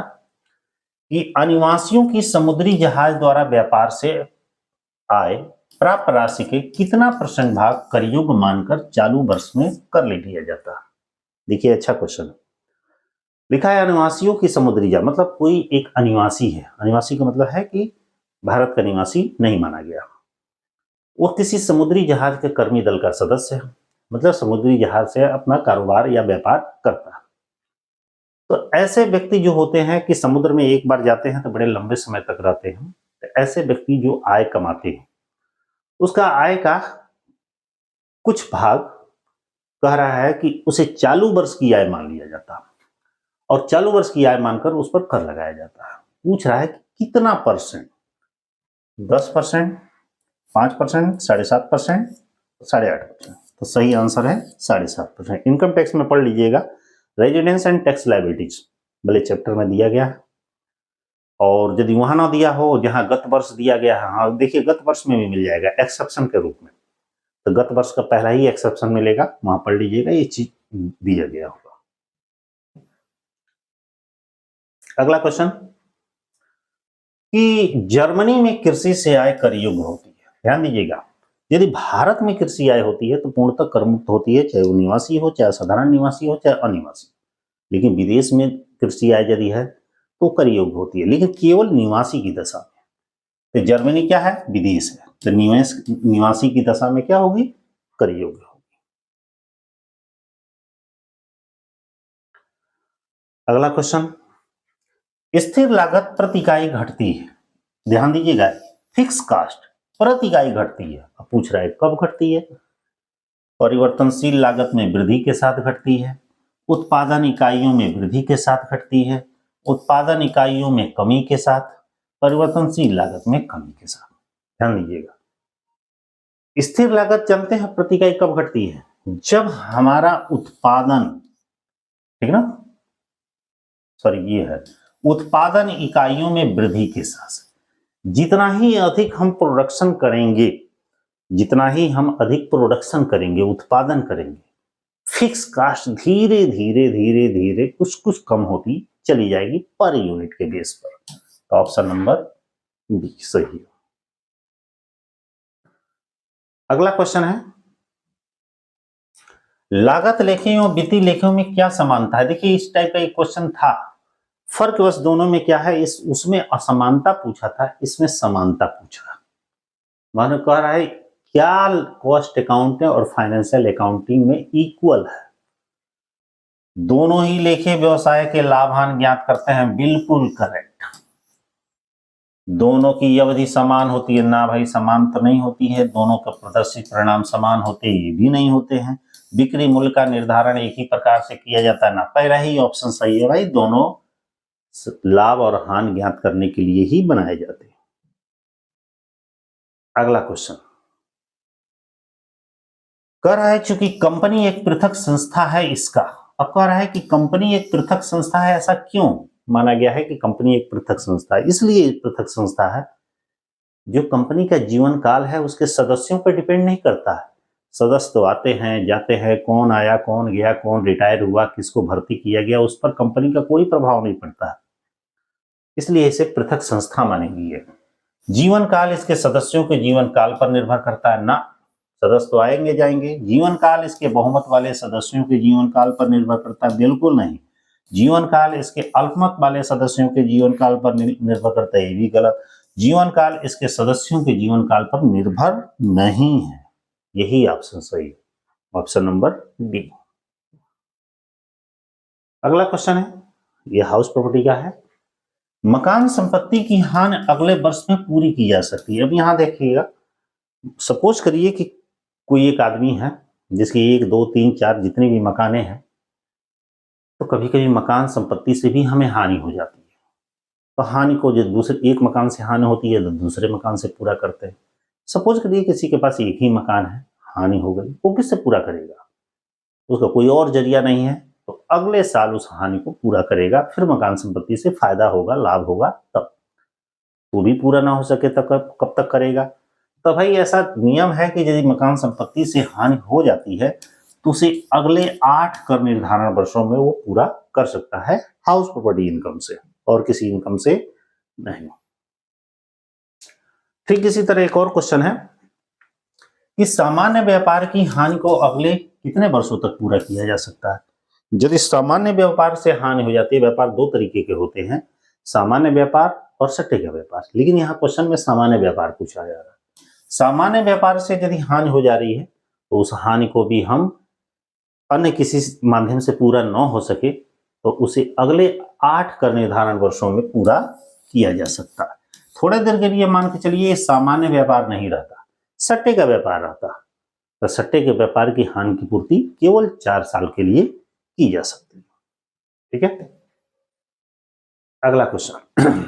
कि अनिवासियों की समुद्री जहाज द्वारा व्यापार से आय प्राप्त राशि के कितना % भाग कर योग्य मानकर चालू वर्ष में कर ले लिया जाता है? देखिए अच्छा क्वेश्चन लिखा है, अनिवासियों की समुद्री जहाज मतलब कोई एक अनिवासी है, अनिवासी का मतलब है कि भारत का निवासी नहीं माना गया, वो किसी समुद्री जहाज के कर्मी दल का सदस्य है, मतलब समुद्री जहाज से अपना कारोबार या व्यापार करता है। तो ऐसे व्यक्ति जो होते हैं कि समुद्र में एक बार जाते हैं तो बड़े लंबे समय तक रहते हैं, तो ऐसे व्यक्ति जो आय कमाते हैं उसका आय का कुछ भाग कह रहा है कि उसे चालू वर्ष की आय मान लिया जाता है और चालू वर्ष की आय मानकर उस पर कर लगाया जाता है। पूछ रहा है कि कितना परसेंट, 10%, 5%, 7.5%, 8.5%। तो सही आंसर है 7.5%। इनकम टैक्स में पढ़ लीजिएगा, रेजिडेंस एंड टैक्स लायबिलिटीज भले चैप्टर में दिया गया है, और यदि वहां ना दिया हो जहां गत वर्ष दिया गया है, हाँ देखिए गत वर्ष में भी मिल जाएगा एक्सेप्शन के रूप में, तो गत वर्ष का पहला ही एक्सेप्शन मिलेगा, वहां पढ़ लीजिएगा, ये चीज दिया गया होगा। अगला क्वेश्चन कि जर्मनी में कृषि से आय कर योग्य होती है। ध्यान दीजिएगा, यदि भारत में कृषि आय होती है तो पूर्णतः कर मुक्त होती है, चाहे वो निवासी हो, चाहे साधारण निवासी हो, चाहे अनिवासी। लेकिन विदेश में कृषि आय यदि है तो कर योग्य होती है, लेकिन केवल निवासी की दशा में। तो जर्मनी क्या है, विदेश है, तो निवासी की दशा में क्या होगी, कर योग्य होगी। अगला क्वेश्चन, स्थिर लागत प्रति इकाई घटती है। ध्यान दीजिएगा, फिक्स कास्ट प्रति इकाई घटती है। अब पूछ रहा है कब घटती है। परिवर्तनशील लागत में वृद्धि के साथ घटती है, उत्पादन इकाइयों में वृद्धि के साथ घटती है, उत्पादन इकाइयों में कमी के साथ, परिवर्तनशील लागत में कमी के साथ। ध्यान दीजिएगा, स्थिर लागत जानते हैं प्रति इकाई कब घटती है, जब हमारा उत्पादन, ठीक ना, सॉरी ये है उत्पादन इकाइयों में वृद्धि के साथ। जितना ही अधिक हम प्रोडक्शन करेंगे, जितना ही हम अधिक प्रोडक्शन करेंगे, उत्पादन करेंगे, फिक्स कास्ट धीरे धीरे धीरे धीरे कुछ कुछ कम होती चली जाएगी पर यूनिट के बेस पर। तो ऑप्शन नंबर बी सही है। अगला क्वेश्चन है, लागत लेखे और वित्तीय लेखों में क्या समानता है। देखिए इस टाइप का एक क्वेश्चन था, फर्क बस दोनों में क्या है, इस उसमें असमानता पूछा था, इसमें समानता पूछा। मानो कह रहा है क्या कॉस्ट अकाउंटिंग और फाइनेंशियल अकाउंटिंग में इक्वल है। दोनों ही लेखे व्यवसाय के लाभ हानि ज्ञात करते हैं, बिल्कुल करेक्ट। दोनों की अवधि समान होती है ना भाई, समान तो नहीं होती है। दोनों का प्रदर्शित परिणाम समान होते ये भी नहीं होते हैं। बिक्री मूल्य का निर्धारण एक ही प्रकार से किया जाता है ना, पहला ही ऑप्शन सही है भाई, दोनों लाभ और हानि ज्ञात करने के लिए ही बनाए जाते हैं। अगला क्वेश्चन कह रहा है चूंकि कंपनी एक पृथक संस्था है इसका, अब कह रहा है कि कंपनी एक पृथक संस्था है, ऐसा क्यों माना गया है कि कंपनी एक पृथक संस्था है। इसलिए एक पृथक संस्था है, जो कंपनी का जीवन काल है उसके सदस्यों पर डिपेंड नहीं करता है। सदस्य तो आते हैं जाते हैं, कौन आया कौन गया, कौन रिटायर हुआ, किसको भर्ती किया गया, उस पर कंपनी का कोई प्रभाव नहीं पड़ता है, इसलिए इसे पृथक संस्था मानी गई है। जीवन काल इसके सदस्यों के जीवन काल पर निर्भर करता है ना, सदस्य तो आएंगे जाएंगे। जीवन काल इसके बहुमत वाले सदस्यों के जीवन काल पर निर्भर करता है, बिल्कुल नहीं। जीवन काल इसके अल्पमत वाले सदस्यों के जीवन काल पर निर्भर करता है, ये भी गलत। जीवन काल इसके सदस्यों के जीवन काल पर निर्भर नहीं है, यही ऑप्शन सही है, ऑप्शन नंबर बी। अगला क्वेश्चन है, ये हाउस प्रॉपर्टी का है, मकान संपत्ति की हानि अगले वर्ष में पूरी की जा सकती है। अब यहां देखिएगा, सपोज करिए कि कोई एक आदमी है जिसकी 1, 2, 3, 4 जितनी भी मकानें हैं, तो कभी कभी मकान संपत्ति से भी हमें हानि हो जाती है। तो हानि को जो दूसरे एक मकान से हानि होती है तो दूसरे मकान से पूरा करते हैं। सपोज करिए किसी के पास एक ही मकान है, हानि हो गई, वो किससे पूरा करेगा, उसका कोई और जरिया नहीं है, तो अगले साल उस हानि को पूरा करेगा, फिर मकान संपत्ति से फायदा होगा, लाभ होगा, तब। वो भी पूरा ना हो सके तो कब तक करेगा। तो भाई ऐसा नियम है कि यदि मकान संपत्ति से हानि हो जाती है तो उसे अगले 8 कर निर्धारण वर्षों में वो पूरा कर सकता है, हाउस प्रॉपर्टी इनकम से, और किसी इनकम से नहीं। ठीक इसी तरह एक और क्वेश्चन है कि सामान्य व्यापार की हानि को अगले कितने वर्षों तक पूरा किया जा सकता है। यदि सामान्य व्यापार से हानि हो जाती है, व्यापार 2 तरीके के होते हैं, सामान्य व्यापार और सट्टे का व्यापार, लेकिन यहाँ क्वेश्चन में सामान्य व्यापार पूछा जा रहा है। सामान्य व्यापार से यदि हानि हो जा रही है तो उस हानि को भी हम अन्य किसी माध्यम से पूरा न हो सके तो उसे अगले 8 कर निर्धारण वर्षों में पूरा किया जा सकता है। थोड़े देर के लिए मान के चलिए सामान्य व्यापार नहीं रहता, सट्टे का व्यापार रहता, तो सट्टे के व्यापार की हानि की पूर्ति केवल 4 साल के लिए की जा सकती है। ठीक है, अगला क्वेश्चन,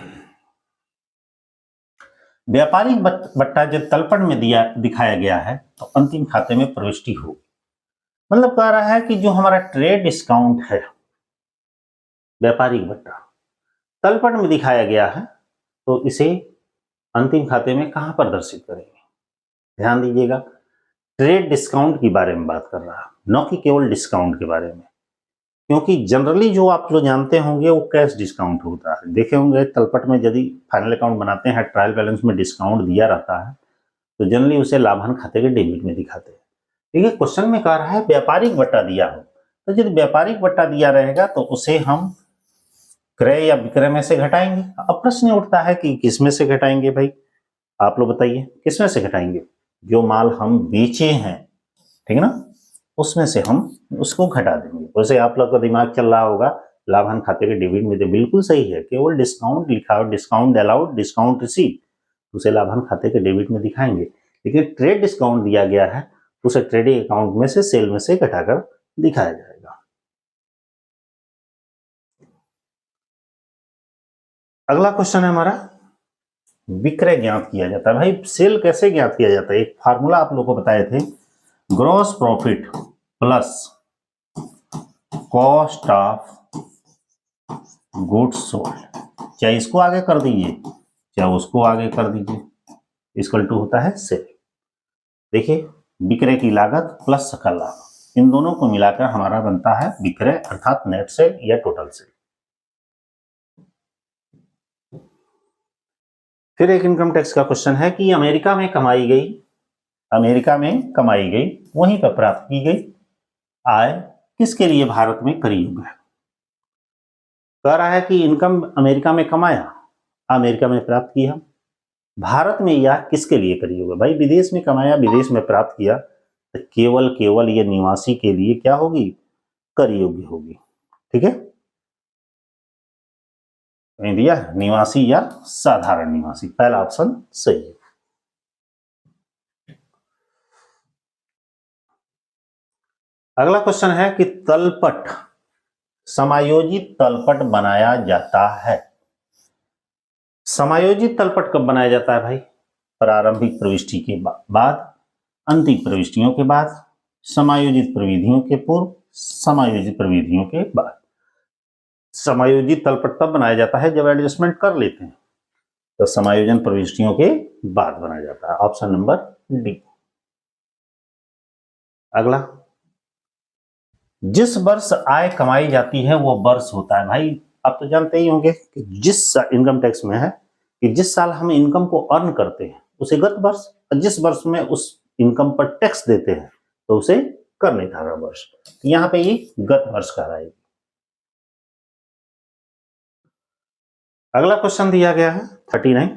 व्यापारिक बट्टा जब तलपट में दिखाया गया है तो अंतिम खाते में प्रविष्टि होगी। मतलब कह रहा है कि जो हमारा ट्रेड डिस्काउंट है, व्यापारिक बट्टा तलपट में दिखाया गया है, तो इसे अंतिम खाते में कहां प्रदर्शित करेंगे। ध्यान दीजिएगा, ट्रेड डिस्काउंट के बारे में बात कर रहा है, न कि केवल डिस्काउंट के बारे में, क्योंकि जनरली जो आप जो जानते होंगे वो कैश डिस्काउंट होता है। देखे होंगे तलपट में यदि फाइनल अकाउंट बनाते हैं, ट्रायल बैलेंस में डिस्काउंट दिया रहता है, तो जनरली उसे लाभांश खाते के डेबिट में दिखाते हैं। ठीक है, क्वेश्चन में कह रहा है व्यापारिक बट्टा दिया हो, तो यदि व्यापारिक बट्टा दिया रहेगा तो उसे हम क्रय या विक्रय में से घटाएंगे। अब प्रश्न उठता है कि किस में से घटाएंगे भाई, आप लोग बताइए किस में से घटाएंगे। जो माल हम बेचे हैं, ठीक है ना, उसमें से हम उसको घटा देंगे। वैसे आप लोग का दिमाग चल रहा होगा लाभांश खाते के डेबिट में, तो बिल्कुल सही है, केवल डिस्काउंट लिखा हो, डिस्काउंट अलाउड, डिस्काउंट रिसीव, उसे लाभांश खाते के डेबिट में दिखाएंगे। लेकिन ट्रेड डिस्काउंट दिया गया है, उसे ट्रेडिंग अकाउंट में से सेल में से घटाकर दिखाया जाएगा। अगला क्वेश्चन है हमारा, विक्रय ज्ञात किया जाता है। भाई सेल कैसे ज्ञात किया जाता है, एक फार्मूला आप लोगों को बताए थे, gross profit plus cost of goods sold. चाहे इसको आगे कर दीजिए चाहे उसको आगे कर दीजिए, इक्वल टू होता है सेल। देखिए, विक्रय की लागत प्लस सकल लाभ, इन दोनों को मिलाकर हमारा बनता है विक्रय, अर्थात नेट सेल या टोटल सेल। फिर एक इनकम टैक्स का क्वेश्चन है कि अमेरिका में कमाई गई वहीं पर प्राप्त की गई आय किसके लिए भारत में कर योग्य है। कह रहा है कि इनकम अमेरिका में कमाया, अमेरिका में प्राप्त किया, भारत में यह किसके लिए कर योग्य। भाई विदेश में कमाया, विदेश में प्राप्त किया, तो केवल ये निवासी के लिए क्या होगी, कर योग्य होगी। ठीक है, दिया निवासी या साधारण निवासी, पहला ऑप्शन सही है। अगला क्वेश्चन है कि तलपट, समायोजित तलपट बनाया जाता है। समायोजित तलपट कब बनाया जाता है भाई, प्रारंभिक प्रविष्टि के बाद, अंतिम प्रविष्टियों के बाद, समायोजित प्रविधियों के पूर्व, समायोजित प्रविधियों के बाद। समायोजित तलपट तब बनाया जाता है जब एडजस्टमेंट कर लेते हैं, तो समायोजन प्रविष्टियों के बाद बनाया जाता है, ऑप्शन नंबर डी। अगला, जिस वर्ष आय कमाई जाती है वो वर्ष होता है। भाई आप तो जानते ही होंगे कि जिस इनकम टैक्स में है कि जिस साल हम इनकम को अर्न करते हैं उसे गत वर्ष, जिस वर्ष में उस इनकम पर टैक्स देते हैं तो उसे कर निर्धारण वर्ष। यहां पे ये गत वर्ष कहलाएगी। अगला क्वेश्चन दिया गया है 39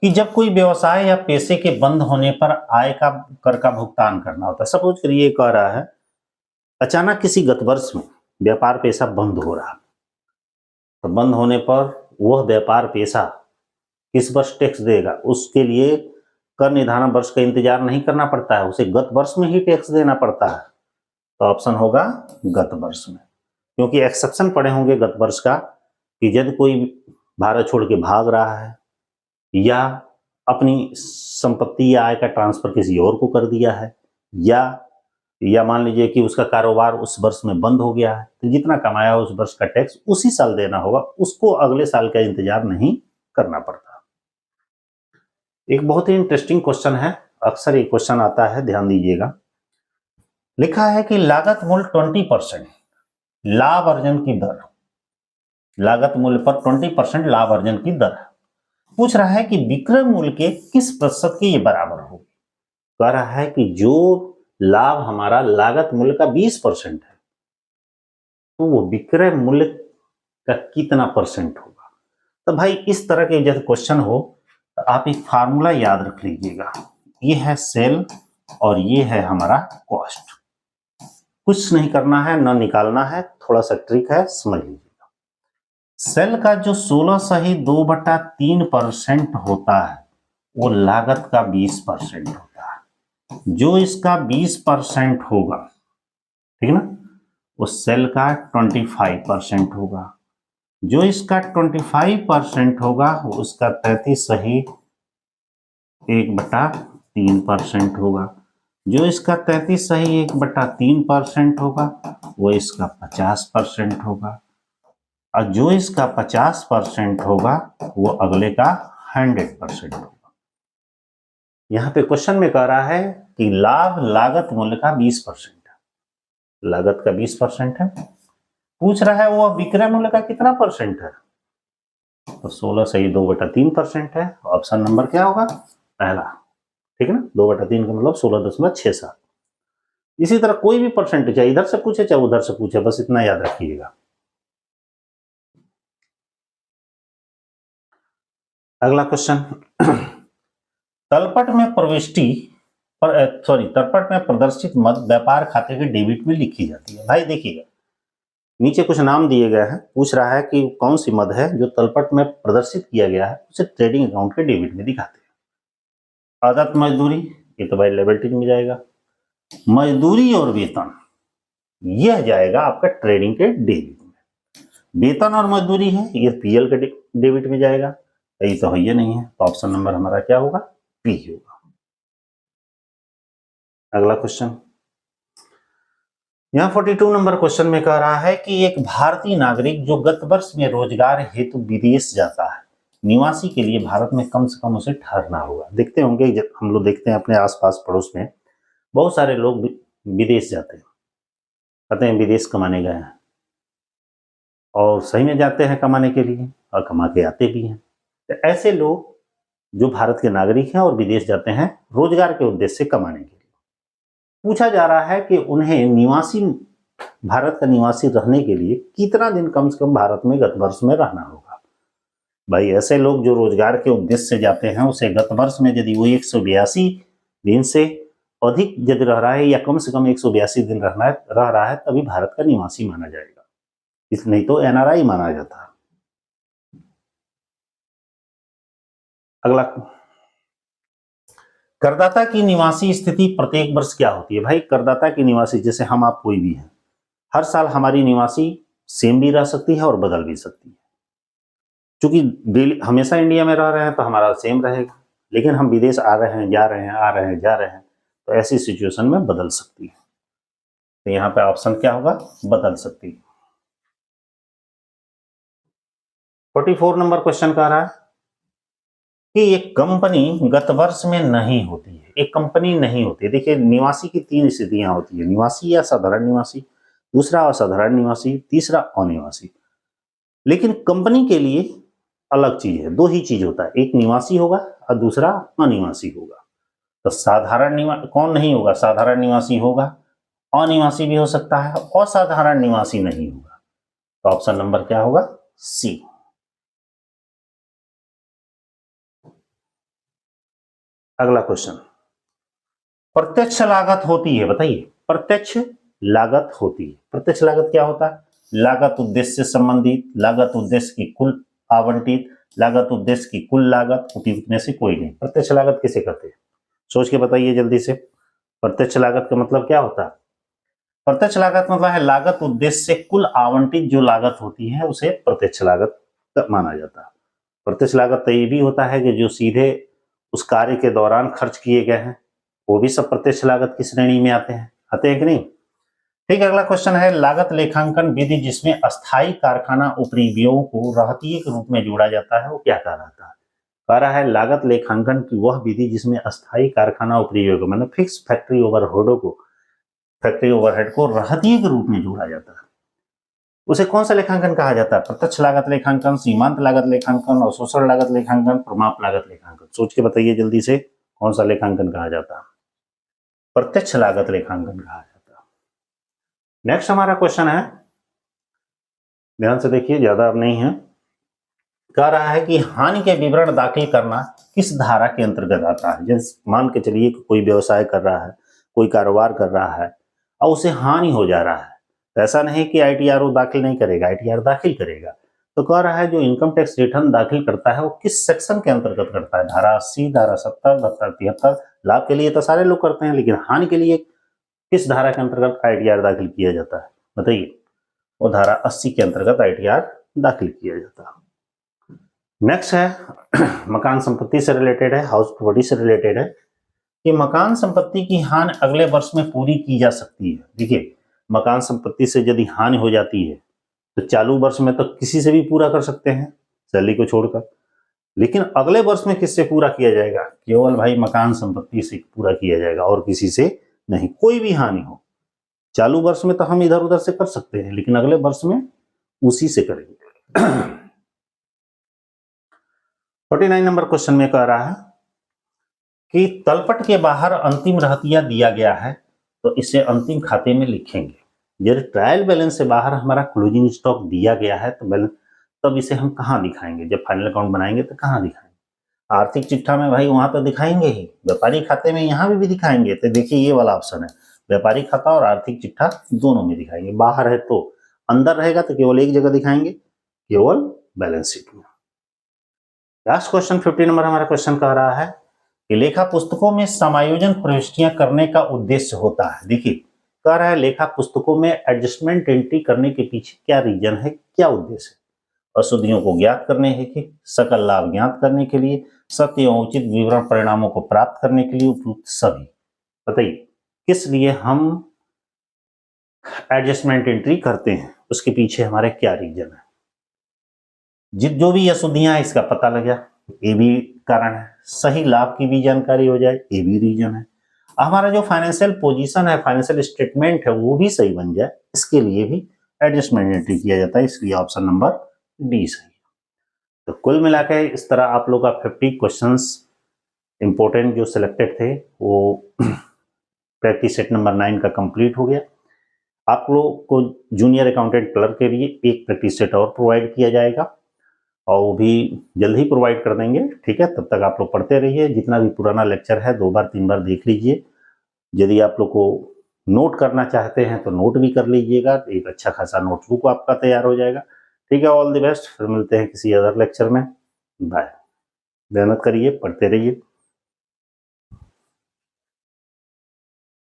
कि जब कोई व्यवसाय या पैसे के बंद होने पर आय का कर का भुगतान करना होता है। सपोज करिए कह रहा है अचानक किसी गत वर्ष में व्यापार पेशा बंद हो रहा, तो बंद होने पर वह व्यापार पेशा किस वर्ष टैक्स देगा, उसके लिए कर निर्धारण वर्ष का इंतजार नहीं करना पड़ता है, उसे गत वर्ष में ही टैक्स देना पड़ता है। तो ऑप्शन होगा गत वर्ष में, क्योंकि एक्सेप्शन पड़े होंगे गत वर्ष का कि यदि कोई भारत छोड़ के भाग रहा है या अपनी संपत्ति या आय का ट्रांसफर किसी और को कर दिया है, या मान लीजिए कि उसका कारोबार उस वर्ष में बंद हो गया है, तो जितना कमाया उस वर्ष का टैक्स उसी साल देना होगा, उसको अगले साल का इंतजार नहीं करना पड़ता। एक बहुत ही इंटरेस्टिंग क्वेश्चन है, अक्सर ये क्वेश्चन आता है, ध्यान दीजिएगा। लिखा है कि लागत मूल्य 20% लाभ अर्जन की दर, लागत मूल्य पर 20% लाभ अर्जन की दर पूछ रहा है कि विक्रय मूल्य के किस प्रतिशत के ये बराबर होगी। कह रहा है कि जो लाभ हमारा लागत मूल्य का 20% है तो वो विक्रय मूल्य का कितना परसेंट होगा। तो भाई इस तरह के जब क्वेश्चन हो तो आप एक फार्मूला याद रख लीजिएगा, ये है सेल और ये है हमारा कॉस्ट। कुछ नहीं करना है, ना निकालना है, थोड़ा सा ट्रिक है, समझ लीजिएगा। सेल का जो 16.2/3% होता है वो लागत का 20% होता है। जो इसका 20% होगा, ठीक है ना, वो सेल का 25% होगा। जो इसका 25% होगा वो उसका 33(1/3% होगा। जो इसका 33(1/3% होगा वो इसका 50% होगा। और जो इसका 50% होगा वो अगले का 100% होगा। यहां पे क्वेश्चन में कह रहा है कि लाभ लागत मूल्य का 20% है, लागत का 20% है। पूछ रहा है वो विक्रय मूल्य का कितना परसेंट है, तो 16(2/3% है। ऑप्शन नंबर क्या होगा, पहला, ठीक है ना। 2/3 का मतलब 16.67। इसी तरह कोई भी परसेंट चाहे इधर से पूछे चाहे उधर से पूछे, बस इतना याद रखिएगा। अगला क्वेश्चन, तलपट में तलपट में प्रदर्शित मद व्यापार खाते के डेबिट में लिखी जाती है। भाई देखिएगा, नीचे कुछ नाम दिए गए हैं, पूछ रहा है कि कौन सी मद है जो तलपट में प्रदर्शित किया गया है उसे ट्रेडिंग अकाउंट के डेबिट में दिखाते हैं। आदत मजदूरी, ये तो भाई लायबिलिटी में जाएगा। मजदूरी और वेतन, यह जाएगा आपका ट्रेडिंग के डेबिट में। वेतन और मजदूरी है, ये पीएल के डेबिट में जाएगा। ये तो है नहीं है, तो ऑप्शन नंबर हमारा क्या होगा, पी होगा। अगला क्वेश्चन, यहाँ 42 नंबर क्वेश्चन में कह रहा है कि एक भारतीय नागरिक जो गत वर्ष में रोजगार हेतु विदेश जाता है, निवासी के लिए भारत में कम से कम उसे ठहरना होगा। देखते होंगे, हम लोग देखते हैं अपने आसपास पड़ोस में बहुत सारे लोग विदेश जाते हैं, कहते हैं विदेश कमाने गए हैं, और सही में जाते हैं कमाने के लिए और कमा के आते भी हैं। तो ऐसे लोग जो भारत के नागरिक हैं और विदेश जाते हैं रोजगार के उद्देश्य से कमाने के लिए, पूछा जा रहा है कि उन्हें निवासी, भारत का निवासी रहने के लिए कितना दिन कम से कम भारत में गत वर्ष में रहना होगा। भाई ऐसे लोग जो रोजगार के उद्देश्य से जाते हैं उसे गत वर्ष में यदि वो 182 दिन से अधिक यदि रह रहा है या कम से कम 182 दिन रह रहा है तभी भारत का निवासी माना जाएगा, इस नहीं तो एनआरआई माना जाता है। अगला, करदाता की निवासी स्थिति प्रत्येक वर्ष क्या होती है। भाई करदाता की निवासी, जैसे हम आप कोई भी हैं, हर साल हमारी निवासी सेम भी रह सकती है और बदल भी सकती है। क्योंकि हमेशा इंडिया में रह रहे हैं तो हमारा सेम रहेगा, लेकिन हम विदेश आ रहे हैं, जा रहे हैं, आ रहे हैं, जा रहे हैं, तो ऐसी सिचुएशन में बदल सकती है। तो यहाँ पे ऑप्शन क्या होगा, बदल सकती है। 44 नंबर क्वेश्चन कह रहा है कि एक कंपनी गत वर्ष में नहीं होती है। एक कंपनी नहीं होती है, देखिए निवासी की 3 स्थितियां होती है, निवासी या साधारण निवासी, दूसरा असाधारण निवासी, तीसरा अनिवासी। लेकिन कंपनी के लिए अलग चीज है, 2 ही चीज होता है, एक निवासी होगा और दूसरा अनिवासी होगा। तो साधारण निवासी कौन नहीं होगा, साधारण निवासी होगा, अनिवासी भी हो सकता है, असाधारण निवासी नहीं होगा। तो ऑप्शन नंबर क्या होगा, सी। अगला क्वेश्चन, प्रत्यक्ष लागत होती है, बताइए प्रत्यक्ष लागत होती है। प्रत्यक्ष लागत क्या होता है, लागत उद्देश्य से संबंधित, लागत उद्देश्य की कुल आवंटित, लागत उद्देश्य की कुल लागत, उपयुक्त में से कोई नहीं। प्रत्यक्ष लागत किसे कहते हैं, सोच के बताइए जल्दी से। प्रत्यक्ष लागत का मतलब क्या होता है, प्रत्यक्ष लागत मतलब है लागत उद्देश्य से कुल आवंटित जो लागत होती है उसे प्रत्यक्ष लागत माना जाता है। प्रत्यक्ष लागत तो ये भी होता है कि जो सीधे उस कार्य के दौरान खर्च किए गए हैं वो भी सब प्रत्यक्ष लागत की श्रेणी में आते हैं कि नहीं। ठीक है, अगला क्वेश्चन है, लागत लेखांकन विधि जिसमें अस्थायी कारखाना उपरिव्ययों को रहतिये के रूप में जोड़ा जाता है वो क्या कहलाता है। कह रहा है लागत लेखांकन की वह विधि जिसमें अस्थायी कारखाना उपरिव्यय को, मतलब फिक्स फैक्ट्री ओवरहेड को रहतिये के रूप में जोड़ा जाता है, उसे कौन सा लेखांकन कहा जाता है। प्रत्यक्ष लागत लेखांकन, सीमांत लागत लेखांकन, अवशोषण लागत लेखांकन, प्रमाप लागत लेखांकन। सोच के बताइए जल्दी से, कौन सा लेखांकन कहा जाता है, प्रत्यक्ष लागत लेखांकन कहा जाता है। नेक्स्ट हमारा क्वेश्चन है, ध्यान से देखिए, ज्यादा अब नहीं है। कह रहा है कि हानि के विवरण दाखिल करना किस धारा के अंतर्गत आता है। जैसे मान के चलिए कोई व्यवसाय कर रहा है, कोई कारोबार कर रहा है और उसे हानि हो जा रहा है, तो ऐसा नहीं कि ITR वो दाखिल नहीं करेगा, ITR दाखिल करेगा। तो कह रहा है जो इनकम टैक्स रिटर्न दाखिल करता है वो किस सेक्शन के अंतर्गत करता है, धारा 80, धारा 70, धारा 73। लाभ के लिए तो सारे लोग करते हैं, लेकिन हानि के लिए किस धारा के अंतर्गत ITR दाखिल किया जाता है, बताइए। वो धारा 80 के अंतर्गत ITR दाखिल किया जाता है। नेक्स्ट है मकान संपत्ति से रिलेटेड है, हाउस प्रॉपर्टी से रिलेटेड है कि मकान संपत्ति की हानि अगले वर्ष में पूरी की जा सकती है। देखिए, मकान संपत्ति से यदि हानि हो जाती है तो चालू वर्ष में तो किसी से भी पूरा कर सकते हैं, सैलरी को छोड़कर, लेकिन अगले वर्ष में किससे पूरा किया जाएगा, केवल भाई मकान संपत्ति से पूरा किया जाएगा और किसी से नहीं। कोई भी हानि हो चालू वर्ष में तो हम इधर उधर से कर सकते हैं, लेकिन अगले वर्ष में उसी से करेंगे। 49 नंबर क्वेश्चन में कह रहा है कि तलपट के बाहर अंतिम रहतिया दिया गया है तो इसे अंतिम खाते में लिखेंगे। यदि ट्रायल बैलेंस से बाहर हमारा क्लोजिंग स्टॉक दिया गया है तो बैलेंस, तब इसे हम कहाँ दिखाएंगे, जब फाइनल अकाउंट बनाएंगे तो कहाँ दिखाएंगे। आर्थिक चिट्ठा में भाई वहां तो दिखाएंगे ही, व्यापारी खाते में यहाँ भी दिखाएंगे। तो देखिए ये वाला ऑप्शन है, व्यापारी खाता और आर्थिक चिट्ठा दोनों में दिखाएंगे। बाहर है तो, अंदर रहेगा तो केवल एक जगह दिखाएंगे, केवल बैलेंस शीट में। लास्ट क्वेश्चन 50 नंबर हमारा क्वेश्चन कह रहा है कि लेखा पुस्तकों में समायोजन प्रविष्टियां करने का उद्देश्य होता है। देखिए कह रहा है लेखा पुस्तकों में एडजस्टमेंट एंट्री करने के पीछे क्या रीजन है, क्या उद्देश्य है। अशुद्धियों को ज्ञात करने है कि सकल लाभ ज्ञात करने के लिए, सत्य एवं उचित विवरण परिणामों को प्राप्त करने के लिए, उपयुक्त सभी। बताइए किस लिए हम एडजस्टमेंट एंट्री करते हैं, उसके पीछे हमारे क्या रीजन है। जो भी अशुद्धियां इसका पता लग जाए, ये भी कारण है। सही लाभ की भी जानकारी हो जाए, ये भी रीजन है। हमारा जो फाइनेंशियल पोजीशन है, फाइनेंशियल स्टेटमेंट है, वो भी सही बन जाए, इसके लिए भी एडजस्टमेंट एंट्री किया जाता है। इसलिए ऑप्शन नंबर डी सही। तो कुल मिलाकर इस तरह आप लोग का 50 क्वेश्चंस इंपॉर्टेंट जो सिलेक्टेड थे वो प्रैक्टिस सेट नंबर 9 का कंप्लीट हो गया। आप लोग को जूनियर अकाउंटेंट क्लर्क के लिए एक प्रैक्टिस सेट और प्रोवाइड किया जाएगा और वो भी जल्द ही प्रोवाइड कर देंगे, ठीक है। तब तक आप लोग पढ़ते रहिए, जितना भी पुराना लेक्चर है 2 बार 3 बार देख लीजिए। यदि आप लोग को नोट करना चाहते हैं तो नोट भी कर लीजिएगा, एक अच्छा खासा नोटबुक आपका तैयार हो जाएगा, ठीक है। ऑल द बेस्ट, फिर मिलते हैं किसी अदर लेक्चर में। बाय। मेहनत करिए, पढ़ते रहिए।